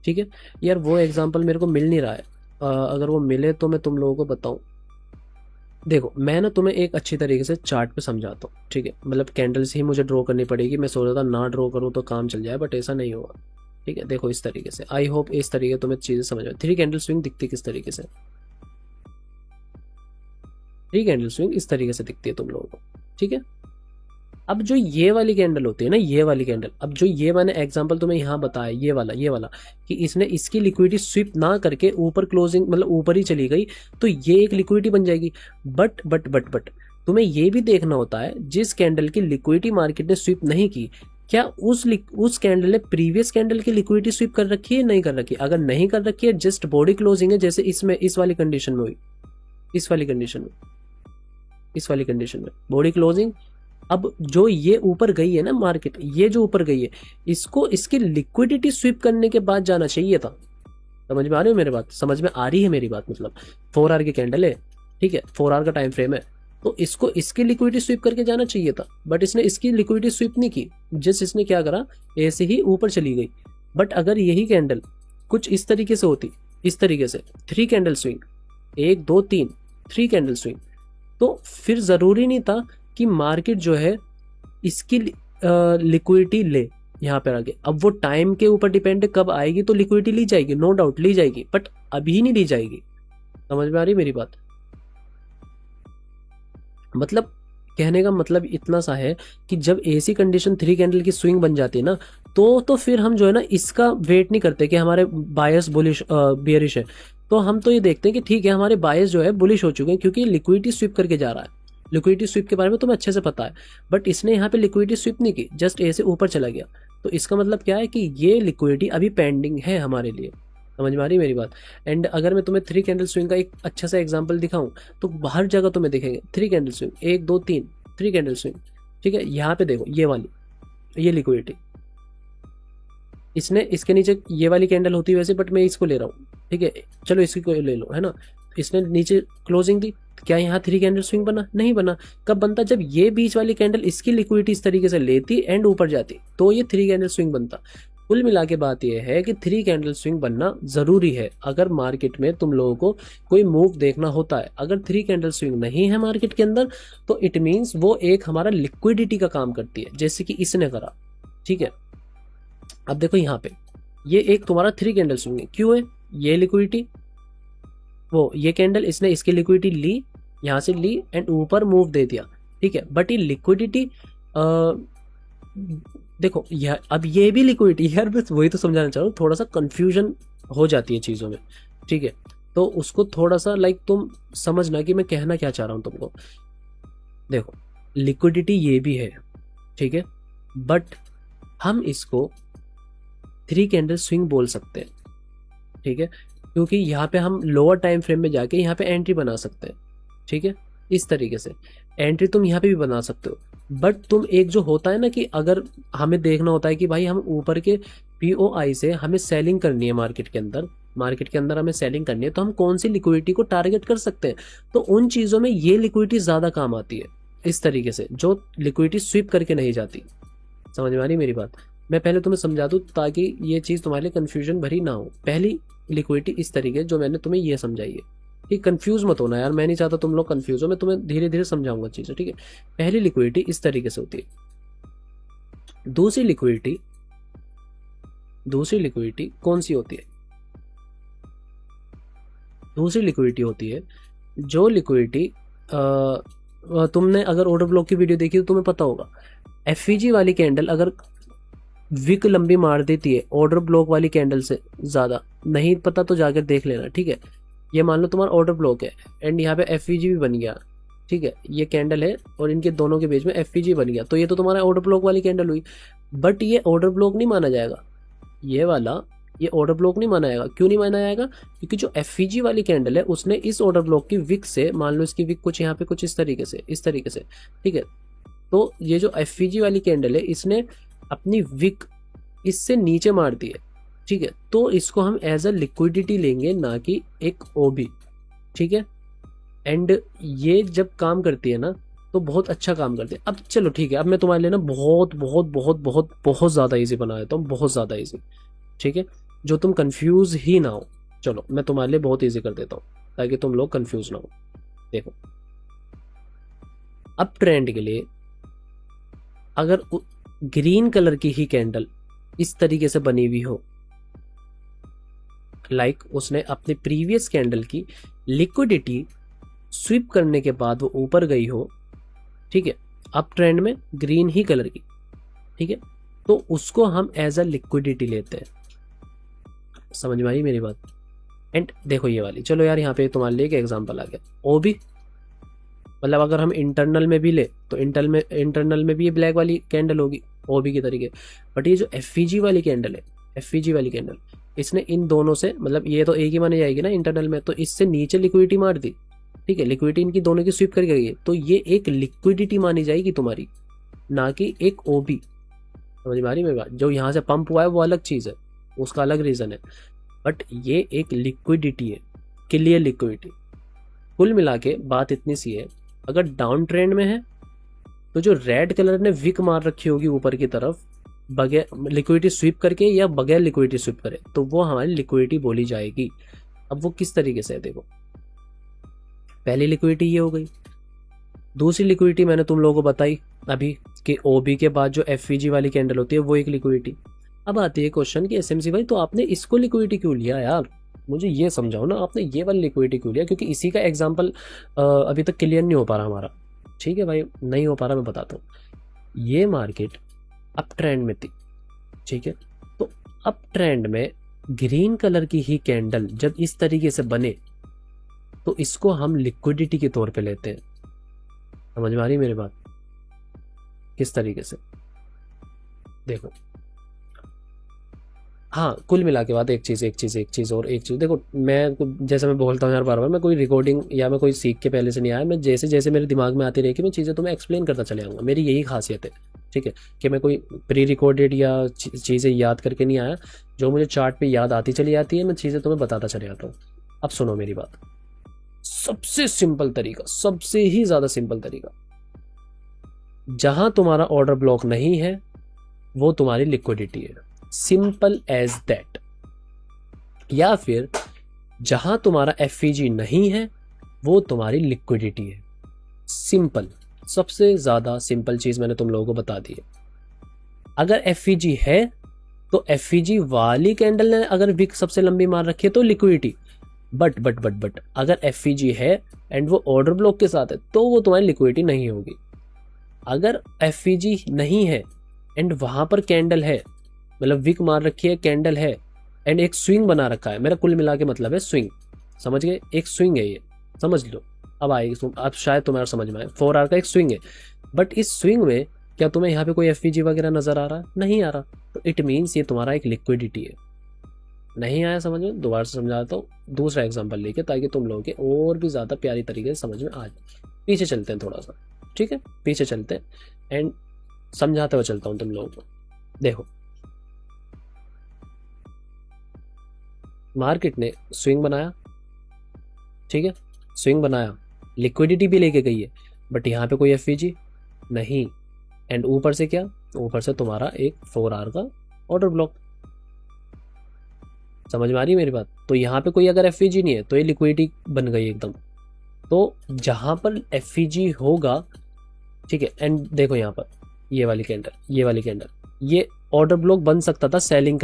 ठीक है यार, वो एग्जांपल मेरे को मिल नहीं रहा है, अगर वो मिले तो मैं तुम लोगों को बताऊं। देखो मैं ना तुम्हें एक अच्छी तरीके से चार्ट पे समझाता हूँ, ठीक है, मतलब कैंडल्स ही मुझे ड्रॉ करनी पड़ेगी। मैं सोच रहा था ना ड्रॉ करूँ तो काम चल जाए, बट ऐसा नहीं होगा, ठीक है। देखो इस तरीके से, आई होप इस तरीके तुम्हें चीजें समझ में। 3 कैंडल स्विंग दिखती किस तरीके से, 3 कैंडल स्विंग इस तरीके से दिखती है तुम लोगों को, ठीक है। अब जो ये वाली कैंडल होती है ना, ये वाली कैंडल, अब जो ये मैंने एग्जांपल तुम्हें यहाँ बताया, ये वाला कि इसने इसकी लिक्विडिटी स्विप ना करके ऊपर क्लोजिंग मतलब ऊपर ही चली गई, तो ये एक लिक्विडिटी बन जाएगी। बट तुम्हें ये भी देखना होता है, जिस कैंडल की लिक्विडिटी मार्केट ने स्विप नहीं की, क्या उस कैंडल ने प्रीवियस कैंडल की लिक्विडिटी स्विप कर रखी है, नहीं कर रखी? अगर नहीं कर रखी है, जस्ट बॉडी क्लोजिंग है, जैसे इसमें इस वाली कंडीशन में हुई, इस वाली कंडीशन में बॉडी क्लोजिंग। अब जो ये ऊपर गई है ना मार्केट, ये जो ऊपर गई है, इसको इसकी लिक्विडिटी स्वीप करने के बाद जाना चाहिए था। समझ में आ रही है मेरी बात? समझ में आ रही है मेरी बात? मतलब 4 आवर की कैंडल है, ठीक है, 4 आवर का टाइम फ्रेम है, तो इसको इसकी लिक्विडिटी स्वीप करके जाना चाहिए था, बट इसने इसकी लिक्विडिटी स्वीप नहीं की। जस्ट इसने क्या करा, ऐसे ही ऊपर चली गई। बट अगर यही कैंडल कुछ इस तरीके से होती, इस तरीके से 3 कैंडल स्विंग, 1 2 3 3 कैंडल स्विंग, तो फिर जरूरी नहीं था कि मार्केट जो है इसकी लिक्विडिटी ले यहाँ पर आगे। अब वो टाइम के ऊपर डिपेंड है, कब आएगी तो लिक्विडिटी ली जाएगी, नो डाउट ली जाएगी, बट अभी नहीं ली जाएगी। समझ में आ रही मेरी बात? मतलब कहने का मतलब इतना सा है कि जब ऐसी कंडीशन 3 कैंडल की स्विंग बन जाती है ना, तो फिर हम जो है ना इसका वेट नहीं करते कि हमारे बायस बुलिश बियरिश है, तो हम तो ये देखते हैं कि ठीक है हमारे बायस जो है बुलिश हो चुके हैं, क्योंकि लिक्विडिटी स्विप करके जा रहा है। लिक्विडिटी स्विप के बारे में तुम्हें अच्छे से पता है, बट इसने यहाँ पे लिक्विडिटी स्विप नहीं की, जस्ट ऐसे ऊपर चला गया। तो इसका मतलब क्या है कि ये लिक्विडिटी अभी पेंडिंग है हमारे लिए। समझ में आ रही मेरी बात? एंड अगर मैं तुम्हें 3 कैंडल स्विंग का एक अच्छा सा एग्जांपल दिखाऊं, तो हर जगह तुम्हें दिखेंगे 3 कैंडल स्विंग, 1 2 3 3 कैंडल स्विंग, ठीक है। यहाँ पे देखो ये वाली, ये लिक्विडिटी, इसने इसके नीचे ये वाली कैंडल होती है वैसे, बट मैं इसको ले रहा हूँ, ठीक है, चलो इसकी को ले लो, है ना। इसने नीचे क्लोजिंग दी, क्या यहाँ 3 कैंडल स्विंग बना? नहीं बना। कब बनता? जब ये बीच वाली कैंडल इसकी लिक्विडिटी इस तरीके से लेती एंड ऊपर जाती, तो ये 3 कैंडल स्विंग बनता। कुल मिला के बात यह है कि 3 कैंडल स्विंग बनना जरूरी है अगर मार्केट में तुम लोगों को कोई मूव देखना होता है। अगर 3 कैंडल स्विंग नहीं है मार्केट के अंदर, तो इट मीन्स वो एक हमारा लिक्विडिटी का काम करती है, जैसे कि इसने करा, ठीक है। अब देखो यहाँ पे ये एक तुम्हारा 3 कैंडल स्विंग है, क्यों है? ये लिक्विडिटी, वो ये कैंडल इसने इसकी लिक्विडिटी ली, यहाँ से ली एंड ऊपर मूव दे दिया, ठीक है। बट ये लिक्विडिटी देखो यार, अब ये भी लिक्विडिटी, यार बस वही तो समझाना चाह रहा हूँ, थोड़ा सा कंफ्यूजन हो जाती है चीज़ों में, ठीक है। तो उसको थोड़ा सा लाइक तुम समझना कि मैं कहना क्या चाह रहा हूँ तुमको। देखो लिक्विडिटी ये भी है, ठीक है, बट हम इसको 3 कैंडल स्विंग बोल सकते हैं, ठीक है। क्योंकि यहाँ पे हम लोअर टाइम फ्रेम में जाके यहाँ पे एंट्री बना सकते हैं, ठीक है। इस तरीके से एंट्री तुम यहाँ पे भी बना सकते हो। बट तुम एक जो होता है ना कि अगर हमें देखना होता है कि भाई हम ऊपर के POI से हमें सेलिंग करनी है मार्केट के अंदर हमें सेलिंग करनी है, तो हम कौन सी लिक्विडिटी को टारगेट कर सकते हैं, तो उन चीज़ों में ये लिक्विडिटी ज़्यादा काम आती है, इस तरीके से जो लिक्विडिटी स्वीप करके नहीं जाती। समझ में आ रही मेरी बात? मैं पहले तुम्हें समझा दूँ ताकि ये चीज़ तुम्हारे लिए कन्फ्यूजन भरी ना हो। पहली लिक्विडिटी इस तरीके जो मैंने तुम्हें ये समझाई है, ठीक, कंफ्यूज मत होना यार, मैं नहीं चाहता तुम लोग कंफ्यूज हो, मैं तुम्हें धीरे धीरे समझाऊंगा चीज़ें, ठीक है। पहली लिक्विडिटी इस तरीके से होती है। दूसरी लिक्विडिटी कौन सी होती है? दूसरी लिक्विडिटी होती है जो लिक्विडिटी तुमने अगर ऑर्डर ब्लॉक की वीडियो देखी तो तुम्हें पता होगा, FVG वाली कैंडल अगर विक लंबी मार देती है ऑर्डर ब्लॉक वाली कैंडल से ज़्यादा, नहीं पता तो जाकर देख लेना, ठीक है। ये मान लो तुम्हारा ऑर्डर ब्लॉक है एंड यहाँ पे FVG भी बन गया, ठीक है, ये कैंडल है और इनके दोनों के बीच में FVG बन गया, तो ये तो तुम्हारा ऑर्डर ब्लॉक वाली कैंडल हुई। बट ये ऑर्डर ब्लॉक नहीं माना जाएगा, ये वाला ये ऑर्डर ब्लॉक नहीं माना जाएगा। क्यों नहीं माना जाएगा? क्योंकि जो FVG वाली कैंडल है उसने इस ऑर्डर ब्लॉक की विक से, मान लो इसकी विक कुछ यहाँ पे कुछ इस तरीके से, ठीक है, तो ये जो FVG वाली कैंडल है इसने अपनी विक इससे नीचे मार दी है, ठीक है, तो इसको हम एज अ लिक्विडिटी लेंगे, ना कि एक OB, ठीक है। एंड ये जब काम करती है ना तो बहुत अच्छा काम करती है। अब चलो ठीक है, अब मैं तुम्हारे लिए ना बहुत बहुत बहुत बहुत बहुत ज़्यादा ईजी बना देता हूँ, बहुत ज़्यादा ईजी, ठीक है, जो तुम कंफ्यूज ही ना हो। चलो मैं तुम्हारे लिए बहुत ईजी कर देता हूँ ताकि तुम लोग कंफ्यूज ना हो। देखो, अब ट्रेंड के लिए अगर ग्रीन कलर की ही कैंडल इस तरीके से बनी हुई हो, लाइक उसने अपने प्रीवियस कैंडल की लिक्विडिटी स्वीप करने के बाद वो ऊपर गई हो, ठीक है, अप ट्रेंड में ग्रीन ही कलर की, ठीक है, तो उसको हम एज अ लिक्विडिटी लेते हैं। समझ में आई मेरी बात? एंड देखो ये वाली, चलो यार यहाँ पे तुम्हारे लिए एक एग्जांपल आ गया, OB, मतलब अगर हम इंटरनल में भी ले तो इंटरनल में भी ये ब्लैक वाली कैंडल होगी OB की तरीके। बट ये जो FVG वाली कैंडल है, इसने इन दोनों से, मतलब ये तो एक ही मानी जाएगी ना इंटरनल में, तो इससे नीचे लिक्विडिटी मार दी, ठीक है, लिक्विडिटी इनकी दोनों की स्वीप करके गई है, तो ये एक लिक्विडिटी मानी जाएगी तुम्हारी, ना कि एक OB। समझ में आ रही मेरी बात? जो यहाँ से पंप हुआ है वो अलग चीज़ है, उसका अलग रीज़न है, बट ये एक लिक्विडिटी है, क्लियर लिक्विडिटी। कुल मिला के बात इतनी सी है, अगर डाउन ट्रेंड में है तो जो रेड कलर ने विक मार रखी होगी ऊपर की तरफ बगैर लिक्विडिटी स्वीप करके या बगैर लिक्विडिटी स्वीप करे, तो वो हमारी लिक्विडिटी बोली जाएगी। अब वो किस तरीके से है देखो, पहली लिक्विडिटी ये हो गई, दूसरी लिक्विडिटी मैंने तुम लोगों को बताई अभी कि OB के बाद जो FVG वाली कैंडल होती है वो एक लिक्विडिटी। अब आती है क्वेश्चन कि SMC भाई तो आपने इसको लिक्विडिटी क्यों लिया यार, मुझे ये समझाओ ना, आपने ये वाली लिक्विडिटी क्यों लिया? क्योंकि इसी का एग्जांपल अभी तक क्लियर नहीं हो पा रहा हमारा, ठीक है भाई, नहीं हो पा रहा, मैं बताता हूँ। ये मार्केट अप ट्रेंड में थी, ठीक है, तो अप ट्रेंड में ग्रीन कलर की ही कैंडल जब इस तरीके से बने तो इसको हम लिक्विडिटी के तौर पे लेते हैं। समझ में आ रही मेरी बात? किस तरीके से देखो, हाँ, कुल मिला के बात एक चीज़ देखो, मैं जैसे मैं बोलता हूँ यार बार बार, मैं कोई रिकॉर्डिंग या मैं कोई सीख के पहले से नहीं आया, मैं जैसे जैसे मेरे दिमाग में आती रहेगी मैं चीज़ें तुम्हें एक्सप्लेन करता चले आऊँगा। मेरी यही खासियत है, ठीक है, कि मैं कोई प्री रिकॉर्डेड या चीज़ें याद करके नहीं आया, जो मुझे चार्ट पे याद आती चली जाती है मैं चीज़ें तुम्हें बताता चले आता हूँ। अब सुनो मेरी बात, सबसे सिंपल तरीका, सबसे ही ज़्यादा सिंपल तरीका, जहाँ तुम्हारा ऑर्डर ब्लॉक नहीं है वो तुम्हारी लिक्विडिटी है, सिंपल एज दैट। या फिर जहां तुम्हारा FVG नहीं है वो तुम्हारी लिक्विडिटी है, सिंपल, सबसे ज्यादा सिंपल चीज मैंने तुम लोगों को बता दी है। अगर FVG है तो FVG वाली कैंडल ने अगर विक सबसे लंबी मार रखी है तो लिक्विडिटी। बट अगर FVG है एंड वो ऑर्डर ब्लॉक के साथ है तो वो तुम्हारी लिक्विडिटी नहीं होगी। अगर FVG नहीं है एंड वहां पर कैंडल है, मतलब विक मार रखी है, कैंडल है एंड एक स्विंग बना रखा है, मेरा कुल मिला के मतलब है स्विंग, समझ गए? एक स्विंग है, ये समझ लो, अब आएगी, अब शायद तुम्हारा समझ में आए, 4 आवर का एक स्विंग है। बट इस स्विंग में क्या तुम्हें यहाँ पे कोई FVG वगैरह नजर आ रहा है? नहीं आ रहा, तो इट मीन्स ये तुम्हारा एक लिक्विडिटी है। नहीं आया समझ में, दोबारा से समझाता हूँ दूसरा एग्जांपल लेके, ताकि तुम लोगों के और भी ज़्यादा प्यारी तरीके से समझ में आ जाए। पीछे चलते हैं थोड़ा सा, ठीक है, पीछे चलते हैं एंड समझाते हुए चलता हूँ तुम लोगों को। देखो, मार्केट ने स्विंग बनाया, ठीक है, स्विंग बनाया, लिक्विडिटी भी लेके गई है, बट यहाँ पे कोई एफवीजी नहीं, एंड ऊपर से क्या, ऊपर से तुम्हारा एक 4 आवर का ऑर्डर ब्लॉक। समझ में आ रही है मेरी बात? तो यहाँ पे कोई अगर एफवीजी नहीं है तो ये लिक्विडिटी बन गई एकदम। तो जहां पर एफवीजी होगा, ठीक है, एंड देखो यहाँ पर ये वाली कैंडल, ये वाली कैंडल, ये ऑर्डर ब्लॉक बन सकता था सेलिंग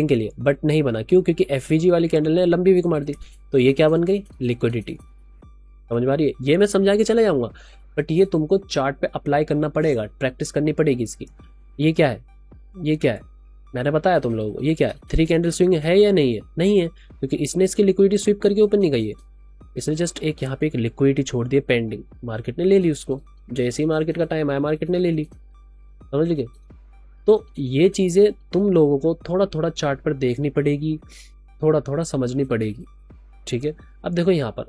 के लिए, बट नहीं बना। क्यों? क्योंकि एफवीजी वाली कैंडल ने लंबी विक मार दी, तो ये क्या बन गई, लिक्विडिटी। समझ में आ रही है? ये मैं समझा के चले जाऊंगा, बट ये तुमको चार्ट पे अप्लाई करना पड़ेगा, प्रैक्टिस करनी पड़ेगी इसकी। ये क्या है, ये क्या है, मैंने बताया तुम लोगों को, ये क्या है, 3 कैंडल स्विंग है या नहीं है? नहीं है, क्योंकि इसने इसकी लिक्विडिटी स्वीप करके ऊपर नहीं गई है, इसने जस्ट एक यहाँ पे एक लिक्विडिटी छोड़ दी पेंडिंग, मार्केट ने ले ली उसको, जैसे ही मार्केट का टाइम आया मार्केट ने ले ली। समझ लीजिए? तो ये चीज़ें तुम लोगों को थोड़ा थोड़ा चार्ट पर देखनी पड़ेगी, थोड़ा थोड़ा समझनी पड़ेगी, ठीक है। अब देखो यहाँ पर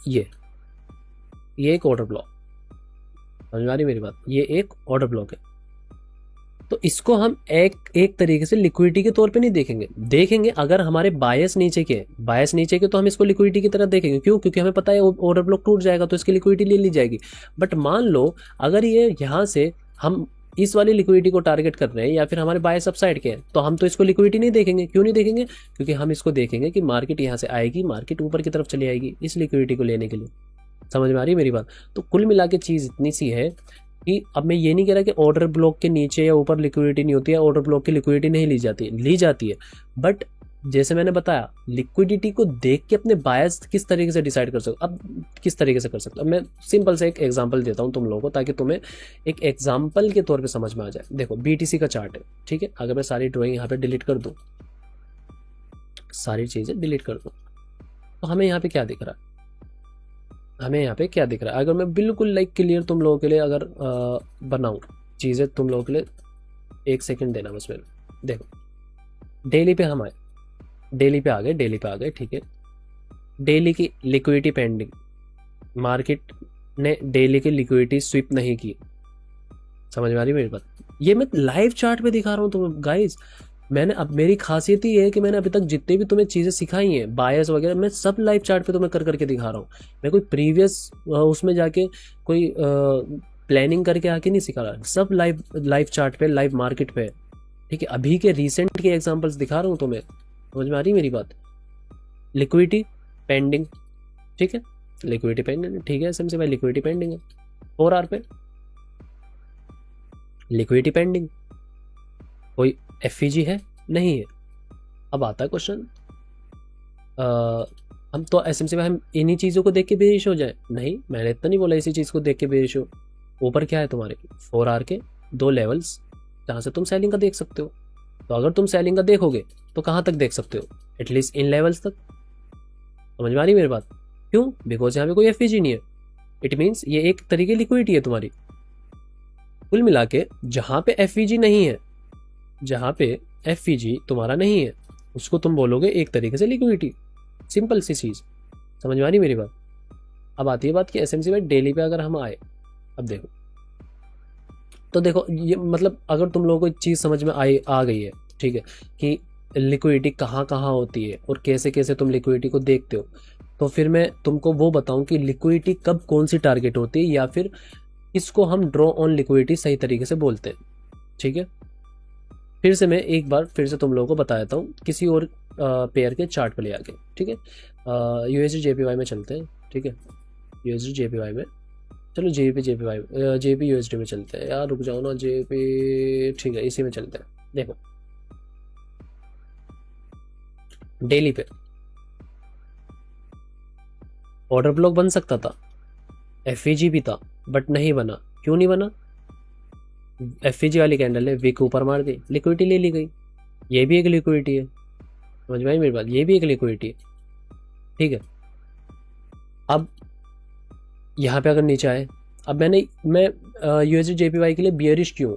ये एक ऑर्डर ब्लॉक, समझ में आ रही मेरी बात? ये एक ऑर्डर ब्लॉक है, तो इसको हम एक तरीके से लिक्विडिटी के तौर पे नहीं देखेंगे अगर हमारे बायस नीचे के तो हम इसको लिक्विडिटी की तरह देखेंगे। क्यों? क्योंकि हमें पता है ऑर्डर ब्लॉक टूट जाएगा तो इसकी लिक्विडिटी ले ली जाएगी। बट मान लो अगर ये यहाँ से हम इस वाली लिक्विडिटी को टारगेट कर रहे हैं या फिर हमारे बायस अपसाइड के हैं, तो हम तो इसको लिक्विडिटी नहीं देखेंगे। क्यों नहीं देखेंगे? क्योंकि हम इसको देखेंगे कि मार्केट यहाँ से आएगी, मार्केट ऊपर की तरफ चली आएगी इस लिक्विडिटी को लेने के लिए। समझ में आ रही है मेरी बात? तो कुल मिला के चीज़ इतनी सी है कि अब मैं ये नहीं कह रहा कि ऑर्डर ब्लॉक के नीचे या ऊपर लिक्विडिटी नहीं होती है, ऑर्डर ब्लॉक की लिक्विडिटी नहीं ली जाती है, बट जैसे मैंने बताया लिक्विडिटी को देख के अपने बायस किस तरीके से डिसाइड कर सकते। अब किस तरीके से कर सकते हो, अब मैं सिंपल से एक एग्जांपल देता हूँ तुम लोगों को, ताकि तुम्हें एक एग्जांपल के तौर पे समझ में आ जाए। देखो बीटीसी का चार्ट है, ठीक है, अगर मैं सारी ड्राइंग यहाँ पे डिलीट कर दूँ, सारी चीज़ें डिलीट कर दूँ, तो हमें यहाँ पे क्या दिख रहा है, हमें यहाँ पे क्या दिख रहा है? अगर मैं बिल्कुल लाइक क्लियर तुम लोगों के लिए अगर बनाऊँ चीज़ें तुम लोगों के लिए, एक सेकंड देना बस मेरे। देखो डेली पे हम आए, डेली पे आ गए, ठीक है, डेली की लिक्विडिटी पेंडिंग, मार्केट ने डेली की लिक्विडिटी स्वीप नहीं की। समझ में आ रही मेरी बात? ये मैं लाइव चार्ट पे दिखा रहा हूँ तुम्हें गाइस। मैंने अब मेरी खासियत ही है कि मैंने अभी तक जितने भी तुम्हें चीज़ें सिखाई हैं बायस वगैरह, मैं सब लाइव चार्ट पे तुम्हें कर करके दिखा रहा हूँ। मैं कोई प्रीवियस उसमें जाके कोई प्लानिंग करके आके नहीं सिखा रहा, सब लाइव चार्ट पे, लाइव मार्केट पे, ठीक है। अभी के रिसेंट के एग्जांपल्स दिखा रहा हूँ तुम्हें। समझ में आ रही मेरी बात? लिक्विडिटी पेंडिंग, ठीक है, लिक्विडिटी पेंडिंग, ठीक है, समझे भाई, लिक्विडिटी पेंडिंग है 4 आवर पे, लिक्विडिटी पेंडिंग, कोई एफईजी है नहीं है। अब आता है क्वेश्चन, हम तो एसएमसी में हम इन्हीं चीज़ों को देख के बेरिश हो जाए? नहीं, मैंने इतना नहीं बोला इसी चीज़ को देख के बेरिश हो। ऊपर क्या है तुम्हारे 4 आवर के 2 लेवल्स जहाँ से तुम सेलिंग का देख सकते हो। तो अगर तुम सेलिंग का देखोगे तो कहाँ तक देख सकते हो? एटलीस्ट इन लेवल्स तक। समझ में आ रही मेरी बात? क्यों? बिकॉज यहाँ पे कोई एफईजी नहीं है। इट मीन्स ये एक तरीके लिक्विडिटी है तुम्हारी। कुल मिला के जहाँ पे एफईजी नहीं है, जहाँ पे एफईजी तुम्हारा नहीं है, उसको तुम बोलोगे एक तरीके से लिक्विडिटी। सिंपल सी चीज़। समझ में आ रही मेरी बात? अब आती है बात कि एसएमसी में डेली पे अगर हम आए, अब देखो, तो देखो ये मतलब अगर तुम लोगों को चीज़ समझ में आ गई है, ठीक है, कि लिक्विडिटी कहाँ कहाँ होती है और कैसे कैसे तुम लिक्विडिटी को देखते हो, तो फिर मैं तुमको वो बताऊं कि लिक्विडिटी कब कौन सी टारगेट होती है, या फिर इसको हम ड्रॉ ऑन लिक्विडिटी सही तरीके से बोलते हैं, ठीक है। फिर से मैं एक बार फिर से तुम लोगों को बता देता हूँ किसी और पेयर के चार्ट पे ले आके, ठीक है। यूएसडी जेपीवाई में चलते हैं, ठीक है, यूएसडी जेपीवाई में, चलो जेपी यूएसडी में चलते हैं यार, रुक जाओ ना, जेपी, ठीक है, इसी में चलते हैं। देखो डेली पे ऑर्डर ब्लॉक बन सकता था, एफईजी भी था, बट नहीं बना। क्यों नहीं बना? एफईजी वाली कैंडल है, विक ऊपर मार दी, लिक्विडिटी ले ली गई। ये भी एक लिक्विडिटी है। समझ में आई मेरी बात? ये भी एक लिक्विडिटी है, ठीक है। अब यहाँ पे अगर नीचे आए, अब मैं यूएसडी जेपीवाई के लिए बियरिश क्यों?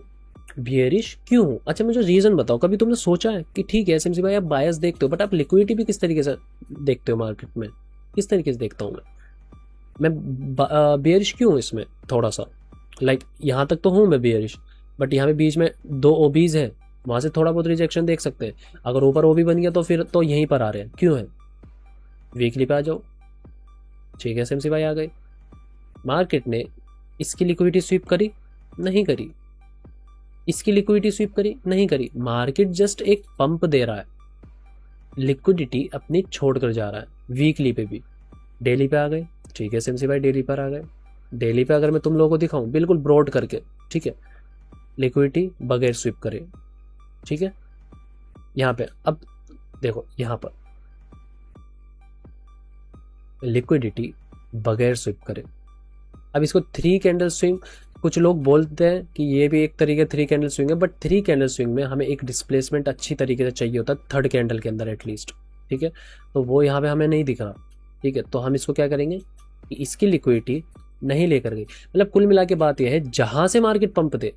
बियरिश क्यों हूँ? अच्छा मुझे रीजन बताओ। कभी तुमने सोचा है कि ठीक है एसएमसी भाई आप बायस देखते हो, बट आप लिक्विडिटी भी किस तरीके से देखते हो मार्केट में? किस तरीके से देखता हूँ मैं बियरिश क्यों हूँ इसमें? थोड़ा सा यहाँ तक तो हूँ मैं बियरिश, बट यहाँ पे बीच में 2 ओबीज है, वहां से थोड़ा बहुत रिजेक्शन देख सकते हैं। अगर ऊपर ओबी बन गया तो फिर तो यहीं पर आ रहे हैं, क्यों है? वीकली पे आ जाओ। ठीक है एसएमसी भाई आ गए। मार्केट ने इसकी लिक्विडिटी स्वीप करी? नहीं करी। इसकी लिक्विडिटी स्वीप करी? नहीं करी। मार्केट जस्ट एक पंप दे रहा है, लिक्विडिटी अपनी छोड़ कर जा रहा है। वीकली पे भी, डेली पे आ गए। ठीक है एसएमसी भाई डेली पर आ गए। डेली पे अगर मैं तुम लोगों को दिखाऊं बिल्कुल ब्रॉड करके, ठीक है, लिक्विडिटी बगैर स्वीप करे, ठीक है, यहाँ पे अब देखो यहाँ पर लिक्विडिटी बगैर स्वीप करे। अब इसको 3 कैंडल स्विंग, कुछ लोग बोलते हैं कि ये भी एक तरीके 3 कैंडल स्विंग है, बट 3 कैंडल स्विंग में हमें एक डिस्प्लेसमेंट अच्छी तरीके से चाहिए होता है 3rd कैंडल के अंदर एटलीस्ट, ठीक है, तो वो यहाँ पे हमें नहीं दिख रहा, ठीक है, तो हम इसको क्या करेंगे कि इसकी लिक्विडिटी नहीं लेकर गई। मतलब कुल मिला के बात यह है, जहां से मार्केट पंप दे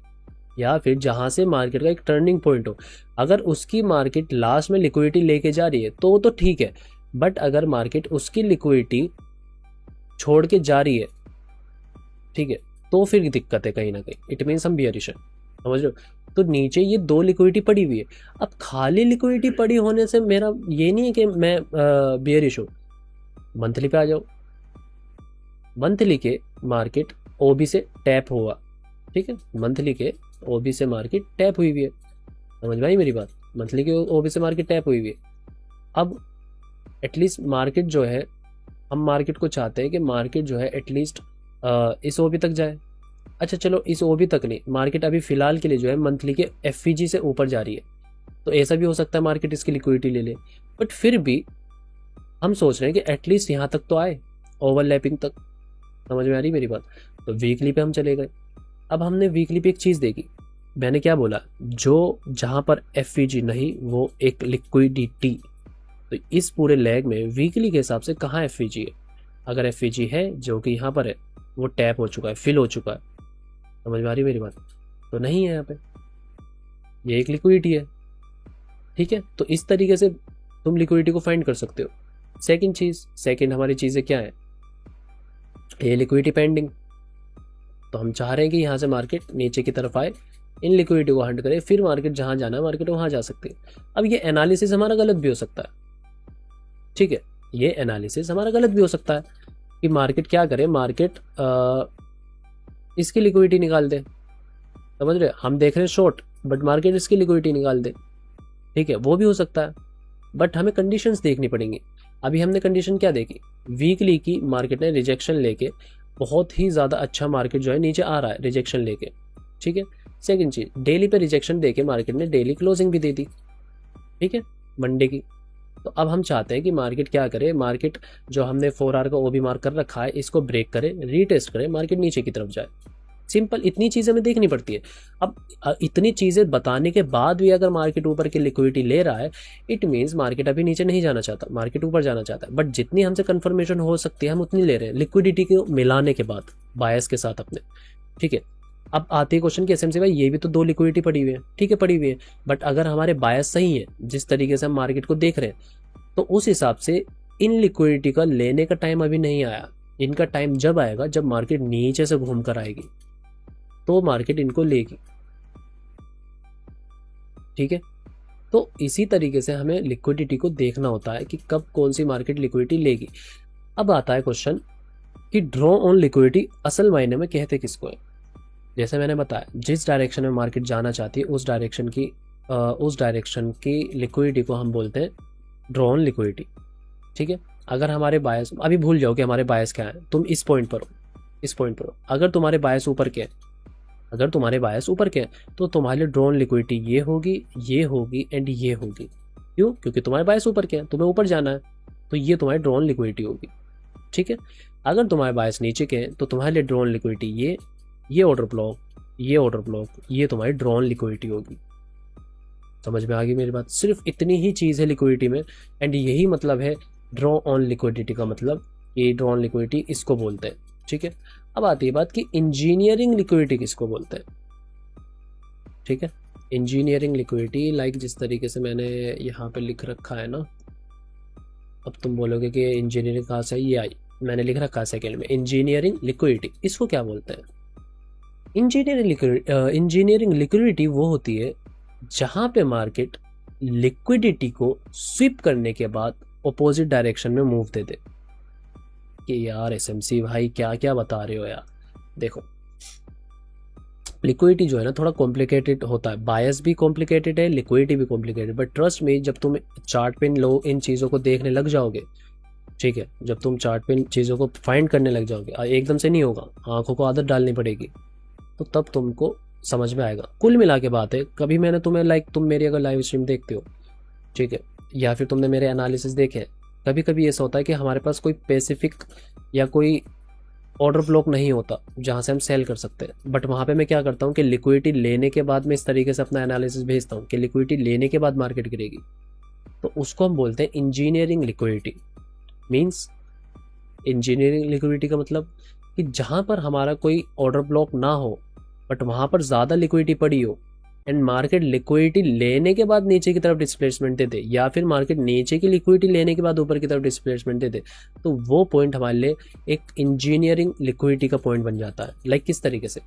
या फिर जहां से मार्केट का एक टर्निंग पॉइंट हो, अगर उसकी मार्केट लास्ट में लिक्विडिटी लेके जा रही है तो ठीक है, बट अगर मार्केट उसकी लिक्विडिटी छोड़ के जा रही है, ठीक है, तो फिर दिक्कत है कहीं ना कहीं। इट मीन्स हम बियरिश है, समझ रहे हो? तो नीचे ये 2 लिक्विडिटी पड़ी हुई है। अब खाली लिक्विडिटी पड़ी होने से मेरा ये नहीं है कि मैं बियरिश हूँ। मंथली पे आ जाओ। मंथली के मार्केट ओबी से टैप हुआ, ठीक है, मंथली के ओबी से मार्केट टैप हुई हुई है। समझ में आई मेरी बात? मंथली के ओबी से मार्केट टैप हुई हुई है। अब एटलीस्ट मार्केट जो है, हम मार्केट को चाहते हैं कि मार्केट जो है एटलीस्ट इस ओबी तक जाए। अच्छा चलो इस ओबी तक नहीं, मार्केट अभी फिलहाल के लिए जो है मंथली के एफवीजी से ऊपर जा रही है, तो ऐसा भी हो सकता है मार्केट इसकी लिक्विडिटी ले ले, बट फिर भी हम सोच रहे हैं कि एटलीस्ट यहाँ तक तो आए, ओवरलैपिंग तक। समझ में आ रही मेरी बात? तो वीकली पे हम चले गए। अब हमने वीकली पे एक चीज़ देखी, मैंने क्या बोला, जो जहाँ पर एफवीजी नहीं वो एक लिक्विडिटी। तो इस पूरे लेग में वीकली के हिसाब से कहाँ एफवीजी है? अगर एफवीजी है जो कि यहाँ पर है, वो टैप हो चुका है, फिल हो चुका है। समझ में आ रही मेरी बात? तो नहीं है यहाँ पे, ये एक लिक्विडिटी है, ठीक है। तो इस तरीके से तुम लिक्विडिटी को फाइंड कर सकते हो। सेकंड हमारी चीज़ें क्या है, ये लिक्विडिटी पेंडिंग, तो हम चाह रहे हैं कि यहाँ से मार्केट नीचे की तरफ आए, इन लिक्विडिटी को हंट करे, फिर मार्केट जहाँ जाना है मार्केट वहाँ जा सकती है। अब ये एनालिसिस हमारा गलत भी हो सकता है, ठीक है, ये एनालिसिस हमारा गलत भी हो सकता है कि मार्केट क्या करे, मार्केट इसकी लिक्विडिटी निकाल दे। समझ रहे? हम देख रहे हैं शॉर्ट, बट मार्केट इसकी लिक्विडिटी निकाल दे, ठीक है, वो भी हो सकता है। बट हमें कंडीशंस देखनी पड़ेंगी। अभी हमने कंडीशन क्या देखी, वीकली की मार्केट ने रिजेक्शन लेके बहुत ही ज़्यादा अच्छा मार्केट जो है नीचे आ रहा है रिजेक्शन लेके, ठीक है। सेकंड चीज़, डेली पे रिजेक्शन देके मार्केट ने डेली क्लोजिंग भी दे दी, ठीक है, मंडे की। तो अब हम चाहते हैं कि मार्केट क्या करे, मार्केट जो हमने 4 आवर का ओबी मार्क कर रखा है इसको ब्रेक करे, रीटेस्ट करे, मार्केट नीचे की तरफ जाए। सिंपल इतनी चीज़ें हमें देखनी पड़ती है। अब इतनी चीज़ें बताने के बाद भी अगर मार्केट ऊपर की लिक्विडिटी ले रहा है, इट मीन्स मार्केट अभी नीचे नहीं जाना चाहता, मार्केट ऊपर जाना चाहता है। बट जितनी हमसे कंफर्मेशन हो सकती है हम उतनी ले रहे हैं लिक्विडिटी को मिलाने के बाद बायस के साथ अपने, ठीक है। अब आते ही क्वेश्चन कि एसएमसी भाई ये भी तो 2 लिक्विडिटी पड़ी हुई है, ठीक है पड़ी हुई है, बट अगर हमारे बायस सही है जिस तरीके से हम मार्केट को देख रहे हैं, तो उस हिसाब से इन लिक्विडिटी का लेने का टाइम अभी नहीं आया। इनका टाइम जब आएगा जब मार्केट नीचे से घूम कर आएगी तो मार्केट इनको लेगी, ठीक है। तो इसी तरीके से हमें लिक्विडिटी को देखना होता है कि कब कौन सी मार्केट लिक्विडिटी लेगी। अब आता है क्वेश्चन कि ड्रॉ ऑन लिक्विडिटी असल मायने में कहते किसको है। जैसे मैंने बताया, जिस डायरेक्शन में मार्केट जाना चाहती है उस डायरेक्शन की लिक्विडिटी को हम बोलते हैं ड्रॉ ऑन लिक्विडिटी, ठीक है। अगर हमारे बायस, अभी भूल जाओ कि हमारे बायस क्या है, तुम इस पॉइंट पर हो, अगर तुम्हारे बायस ऊपर के हैं तो तुम्हारे लिए ड्रॉ ऑन लिक्विडिटी ये होगी एंड ये होगी। क्यों? क्योंकि तुम्हारे बायस ऊपर के हैं, तुम्हें ऊपर जाना है, तो ये तुम्हारी ड्रॉ ऑन लिक्विडिटी होगी, ठीक है। अगर तुम्हारे बायस नीचे के हैं तो तुम्हारे लिए ड्रॉ ऑन लिक्विडिटी ये ऑर्डर ब्लॉक, ये तुम्हारी ड्रॉ ऑन लिक्विडिटी होगी। समझ में आ गई मेरी बात? सिर्फ इतनी ही चीज़ है लिक्विडिटी में, एंड यही मतलब है ड्रॉ ऑन लिक्विडिटी का मतलब, ये ड्रॉ ऑन लिक्विडिटी इसको बोलते हैं, ठीक है। अब आती है बात कि इंजीनियरिंग लिक्विडिटी किसको बोलते हैं, ठीक है। इंजीनियरिंग लिक्विडिटी लाइक जिस तरीके से मैंने यहाँ पे लिख रखा है ना, अब तुम बोलोगे कि इंजीनियरिंग कहाँ से ये आई, मैंने लिख रखा है सेकेंड में इंजीनियरिंग लिक्विडिटी। इसको क्या बोलते हैं? इंजीनियरिंग लिक्विडिटी वो होती है जहाँ पे मार्केट लिक्विडिटी को स्विप करने के बाद अपोजिट डायरेक्शन में मूव दे दे। कि यार एसएमसी भाई क्या क्या बता रहे हो यार। देखो लिक्विडिटी जो है ना थोड़ा कॉम्प्लिकेटेड होता है, बायस भी कॉम्प्लिकेटेड है, लिक्विडिटी भी कॉम्प्लिकेटेड, बट ट्रस्ट में जब तुम चार्ट पे इन चीज़ों को देखने लग जाओगे, ठीक है, जब तुम चार्ट पे इन चीज़ों को फाइंड करने लग जाओगे, एकदम से नहीं होगा, आंखों को आदत डालनी पड़ेगी, तो तब तुमको समझ में आएगा। कुल मिला के बात है, कभी मैंने तुम्हें तुम मेरी अगर लाइव स्ट्रीम देखते हो, ठीक है, या फिर तुमने मेरे एनालिसिस देखे, कभी कभी ऐसा होता है कि हमारे पास कोई स्पेसिफिक या कोई ऑर्डर ब्लॉक नहीं होता जहाँ से हम सेल कर सकते हैं, बट वहाँ पे मैं क्या करता हूँ कि लिक्विडिटी लेने के बाद मैं इस तरीके से अपना एनालिसिस भेजता हूँ कि लिक्विडिटी लेने के बाद मार्केट गिरेगी, तो उसको हम बोलते हैं engineering liquidity. Means engineering liquidity का मतलब कि जहाँ पर हमारा कोई ऑर्डर ब्लॉक ना हो बट वहाँ पर ज़्यादा लिक्विडिटी पड़ी हो एंड मार्केट लिक्विडिटी लेने के बाद नीचे की तरफ डिस्प्लेसमेंट दे दे, या फिर मार्केट नीचे की लिक्विडिटी लेने के बाद ऊपर की तरफ डिस्प्लेसमेंट दे दे, तो वो पॉइंट हमारे लिए एक इंजीनियरिंग लिक्विडिटी का पॉइंट बन जाता है। लाइक किस तरीके से,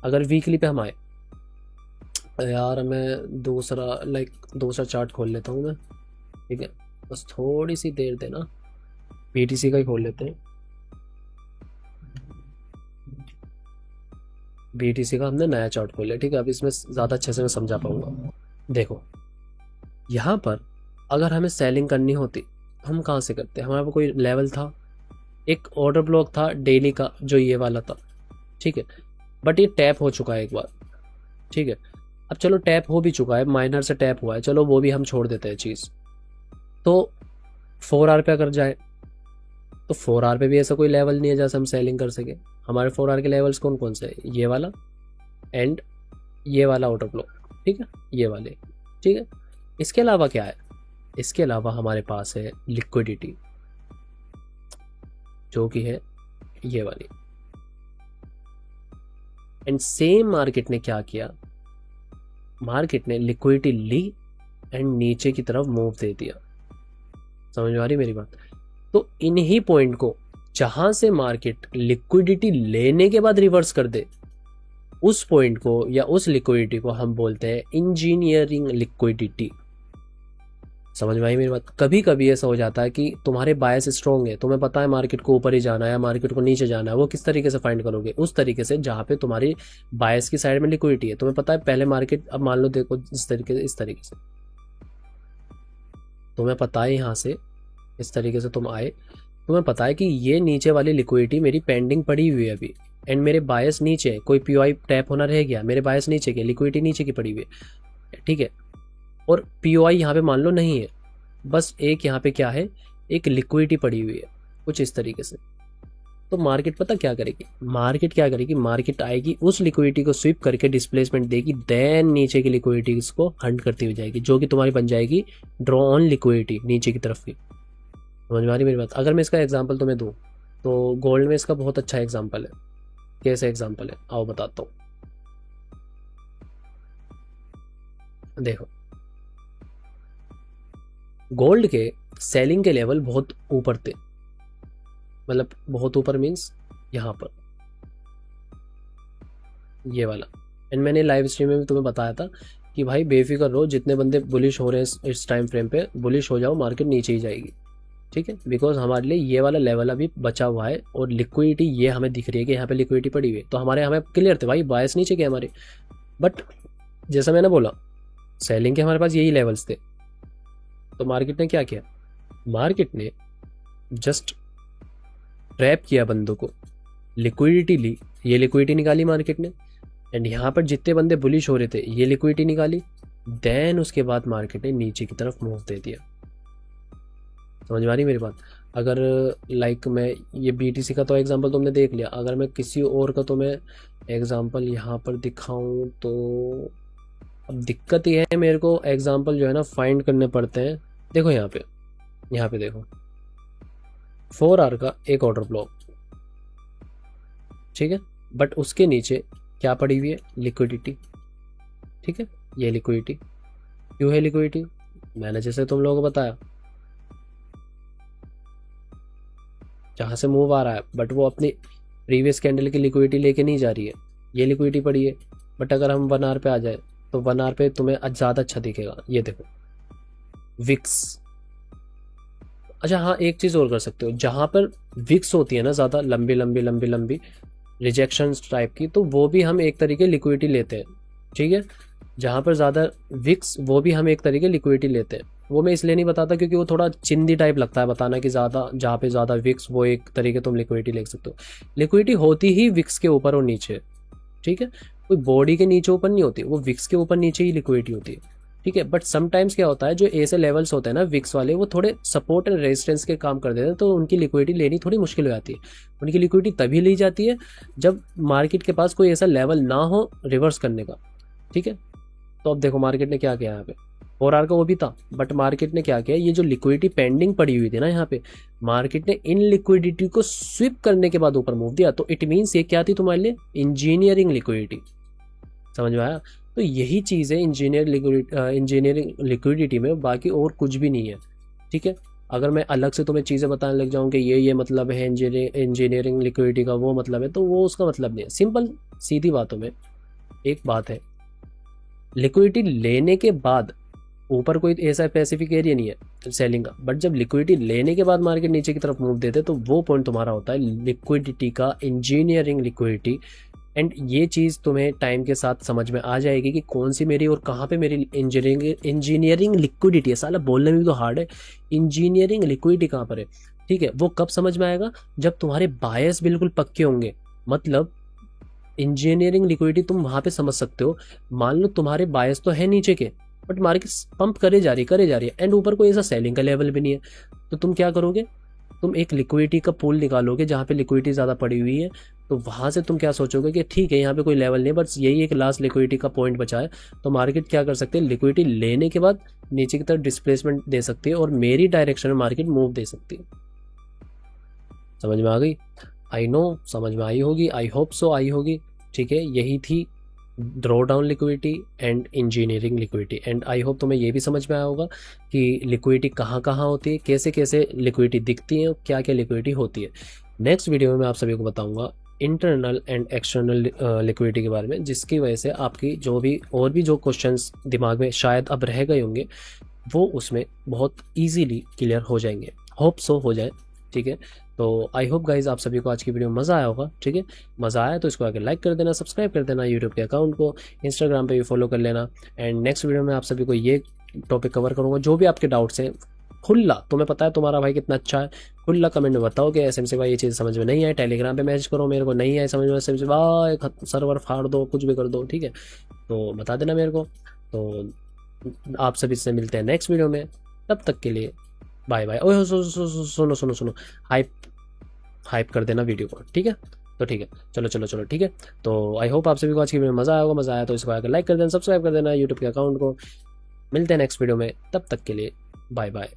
अगर वीकली पे हम आए, यार मैं दूसरा चार्ट खोल लेता हूँ मैं, ठीक है, बस थोड़ी सी देर देना, बीटीसी का ही खोल लेते हैं। बीटीसी का हमने नया चार्ट खोल लिया, ठीक है, अब इसमें ज़्यादा अच्छे से मैं समझा पाऊंगा। देखो यहाँ पर अगर हमें सेलिंग करनी होती तो हम कहाँ से करते? हमारे पास कोई लेवल था, एक ऑर्डर ब्लॉक था डेली का जो ये वाला था, ठीक है, बट ये टैप हो चुका है एक बार, ठीक है, अब चलो टैप हो भी चुका है, माइनर से टैप हुआ है, चलो वो भी हम छोड़ देते हैं चीज़। तो 4R पे अगर जाए तो 4R पे भी ऐसा कोई लेवल नहीं है जैसे हम सेलिंग कर सके। हमारे 4R के लेवल्स कौन कौन से है? ये वाला एंड ये वाला ऑर्डर ब्लॉक, ठीक है, ये वाले, ठीक है। इसके अलावा क्या है? इसके अलावा हमारे पास है लिक्विडिटी जो कि है ये वाली। एंड सेम मार्केट ने क्या किया, मार्केट ने लिक्विडिटी ली एंड नीचे की तरफ मूव दे दिया। समझ में आ रही मेरी बात? तो इन्हीं पॉइंट को जहां से मार्केट लिक्विडिटी लेने के बाद रिवर्स कर दे, उस पॉइंट को या उस लिक्विडिटी को हम बोलते हैं इंजीनियरिंग लिक्विडिटी। समझ में आई मेरी बात? कभी कभी ऐसा हो जाता है कि तुम्हारे बायस स्ट्रॉन्ग है, तुम्हें पता है मार्केट को ऊपर ही जाना है या मार्केट को नीचे जाना है, वो किस तरीके से फाइंड करोगे? उस तरीके से जहाँ पे तुम्हारी बायस की साइड में लिक्विडिटी है, तुम्हें पता है पहले मार्केट, अब मान लो देखो इस तरीके से तुम्हें पता है यहाँ से इस तरीके से तुम आए, तुम्हें पता है कि ये नीचे वाली लिक्विडिटी मेरी पेंडिंग पड़ी हुई है अभी, एंड मेरे बायस नीचे है, कोई पीओआई टैप होना रह गया, मेरे बायस नीचे के, लिक्विडिटी नीचे की पड़ी हुई है, ठीक है, और पीओआई यहाँ पे मान लो नहीं है, बस एक यहाँ पे क्या है, एक लिक्विडिटी पड़ी हुई है कुछ इस तरीके से। तो मार्केट पता क्या करेगी? मार्केट आएगी, उस लिक्विडिटी को स्विप करके डिस्प्लेसमेंट देगी, देन नीचे की लिक्विडिटी को हंट करती हुई जाएगी, जो कि तुम्हारी बन जाएगी ड्रॉ ऑन लिक्विडिटी नीचे की तरफ की। समझ में आ रही मेरी बात? अगर मैं इसका एग्जांपल तुम्हें दूं तो गोल्ड में इसका बहुत अच्छा एग्जांपल है। कैसा एग्जांपल है आओ बताता हूँ। देखो गोल्ड के सेलिंग के लेवल बहुत ऊपर थे, मतलब बहुत ऊपर मीन्स यहाँ पर ये वाला, एंड मैंने लाइव स्ट्रीम में भी तुम्हें बताया था कि भाई बेफिक्र रहो, जितने बंदे बुलिश हो रहे हैं इस टाइम फ्रेम पे, बुलिश हो जाओ, मार्केट नीचे ही जाएगी, ठीक है, बिकॉज हमारे लिए ये वाला लेवल अभी बचा हुआ है और लिक्विडिटी ये हमें दिख रही है कि यहाँ पे लिक्विडिटी पड़ी हुई है, तो हमें क्लियर थे भाई बायस नीचे के हमारे। बट जैसा मैंने बोला सेलिंग के हमारे पास यही लेवल्स थे, तो मार्केट ने क्या किया? मार्केट ने जस्ट ट्रैप किया बंदों को, लिक्विडिटी ली, ये लिक्विडिटी निकाली मार्केट ने, एंड यहाँ पर जितने बंदे बुलिश हो रहे थे ये लिक्विडिटी निकाली, देन उसके बाद मार्केट ने नीचे की तरफ मूव दे दिया। समझ में आ रही मेरी बात? अगर मैं ये बीटीसी का तो एग्जांपल तुमने देख लिया, अगर मैं किसी और का तो मैं एग्जांपल यहाँ पर दिखाऊं तो अब दिक्कत ये है, मेरे को एग्जांपल जो है ना फाइंड करने पड़ते हैं। देखो यहाँ पे देखो 4R का एक ऑर्डर ब्लॉक, ठीक है, बट उसके नीचे क्या पड़ी हुई है? लिक्विडिटी। ठीक है, ये लिक्विडिटी क्यों है लिक्विडिटी, मैंने जैसे तुम लोगों को बताया, जहाँ से मूव आ रहा है बट वो अपनी प्रीवियस कैंडल की लिक्विडिटी लेके नहीं जा रही है, ये लिक्विडिटी पड़ी है। बट अगर हम 1 आवर पे आ जाए तो 1 आवर पे तुम्हें ज़्यादा अच्छा दिखेगा, ये देखो विक्स। अच्छा हाँ, एक चीज़ और कर सकते हो, जहाँ पर विक्स होती है ना ज़्यादा लंबी लंबी लंबी लंबी रिजेक्शन टाइप की, तो वो भी हम एक तरीके लिक्विडिटी लेते हैं, ठीक है। जहाँ पर ज़्यादा विक्स, वो भी हम एक तरीके लिक्विडिटी लेते हैं। वो मैं इसलिए नहीं बताता क्योंकि वो थोड़ा चिंदी टाइप लगता है बताना कि ज़्यादा, जहाँ पे ज़्यादा विक्स वो एक तरीके तुम लिक्विडिटी ले सकते हो। लिक्विडिटी होती ही विक्स के ऊपर और नीचे, ठीक है, कोई बॉडी के नीचे ऊपर नहीं होती, वो विक्स के ऊपर नीचे ही लिक्विडिटी होती है, ठीक है। बट समटाइम्स क्या होता है, जो ऐसे लेवल्स होते हैं ना विक्स वाले, वो थोड़े सपोर्ट एंड रेजिस्टेंस के काम कर देते हैं, तो उनकी लिक्विडिटी लेनी थोड़ी मुश्किल हो जाती है। उनकी लिक्विडिटी तभी ली जाती है जब मार्केट के पास कोई ऐसा लेवल ना हो रिवर्स करने का, ठीक है। तो अब देखो मार्केट ने क्या किया यहाँ पे, 4 आवर का वो भी था, बट मार्केट ने क्या किया, ये जो लिक्विडिटी पेंडिंग पड़ी हुई थी ना यहाँ पे, मार्केट ने इन लिक्विडिटी को स्विप करने के बाद ऊपर मूव दिया। तो इट मीन्स ये क्या थी तुम्हारे लिए, इंजीनियरिंग लिक्विडिटी, समझ में आया। तो यही चीज़ है इंजीनियरिंग लिक्विडिटी में, बाकी और कुछ भी नहीं है, ठीक है। अगर मैं अलग से तुम्हें चीज़ें बताने लग जाऊँ कि ये मतलब है इंजीनियरिंग लिक्विडिटी का, वो मतलब है, तो वो उसका मतलब नहीं है। सिंपल सीधी बातों में एक बात है, लिक्विडिटी लेने के बाद ऊपर कोई ऐसा स्पेसिफिक एरिया नहीं है सेलिंग का, बट जब लिक्विडिटी लेने के बाद मार्केट नीचे की तरफ मूव देते तो वो पॉइंट तुम्हारा होता है लिक्विडिटी का, इंजीनियरिंग लिक्विडिटी। एंड ये चीज़ तुम्हें टाइम के साथ समझ में आ जाएगी कि कौन सी मेरी और कहाँ पे मेरी इंजीनियरिंग लिक्विडिटी है। साला बोलने में भी तो हार्ड है, इंजीनियरिंग लिक्विडिटी कहाँ पर है, ठीक है। वो कब समझ में आएगा, जब तुम्हारे बायस बिल्कुल पक्के होंगे। मतलब इंजीनियरिंग लिक्विडिटी तुम वहाँ पे समझ सकते हो, मान लो तुम्हारे बायस तो है नीचे के, बट मार्केट पंप करे जा रही है एंड ऊपर कोई ऐसा सेलिंग का लेवल भी नहीं है, तो तुम क्या करोगे, तुम एक लिक्विडिटी का पूल निकालोगे जहाँ पे लिक्विडिटी ज़्यादा पड़ी हुई है। तो वहाँ से तुम क्या सोचोगे कि ठीक है यहाँ पे कोई लेवल नहीं है, बस यही एक लास्ट लिक्विडिटी का पॉइंट बचा है। तो मार्केट क्या कर सकते हैं, लिक्विडिटी लेने के बाद नीचे की तरफ डिस्प्लेसमेंट दे सकती है और मेरी डायरेक्शन में मार्केट मूव दे सकती है। समझ में आ गई, आई नो समझ में आई होगी, आई होप सो आई होगी, ठीक है। यही थी draw down liquidity and engineering liquidity. And I hope तुम्हें ये भी समझ में आया होगा कि लिक्विडिटी कहाँ कहाँ होती है, कैसे कैसे लिक्विडिटी दिखती है, क्या क्या लिक्विडिटी होती है। नेक्स्ट वीडियो में मैं आप सभी को बताऊंगा इंटरनल एंड एक्सटर्नल लिक्विडिटी के बारे में, जिसकी वजह से आपकी जो भी और भी जो क्वेश्चंस दिमाग में शायद अब रह गए होंगे वो उसमें बहुत ईजीली क्लियर हो जाएंगे, होप सो हो जाए, ठीक है। तो आई होप गाइज आप सभी को आज की वीडियो में मज़ा आया होगा, ठीक है। मज़ा आया तो इसको आगे लाइक कर देना, सब्सक्राइब कर देना यूट्यूब के अकाउंट को, इंस्टाग्राम पे भी फॉलो कर लेना। एंड नेक्स्ट वीडियो में आप सभी को ये टॉपिक कवर करूँगा, जो भी आपके डाउट्स हैं खुला, तुम्हें पता है तुम्हारा भाई कितना अच्छा है, खुला कमेंट में बताओ कि SMC भाई ये चीज़ समझ में नहीं आई, टेलीग्राम पे मैसेज करो मेरे को, नहीं आए समझ में SMC भाई सर्वर फाड़ दो, कुछ भी कर दो, ठीक है, तो बता देना मेरे को। तो आप सभी से मिलते हैं नेक्स्ट वीडियो में, तब तक के लिए बाय बाय। ओह सुनो सुनो सुनो, हाइप कर देना वीडियो को, ठीक है। तो ठीक है, चलो ठीक है। तो आई होप आप सभी को आज की वीडियो में मज़ा आया होगा, मज़ा आया तो इसको आकर लाइक कर देना, सब्सक्राइब कर देना यूट्यूब के अकाउंट को। मिलते हैं नेक्स्ट वीडियो में, तब तक के लिए बाय बाय।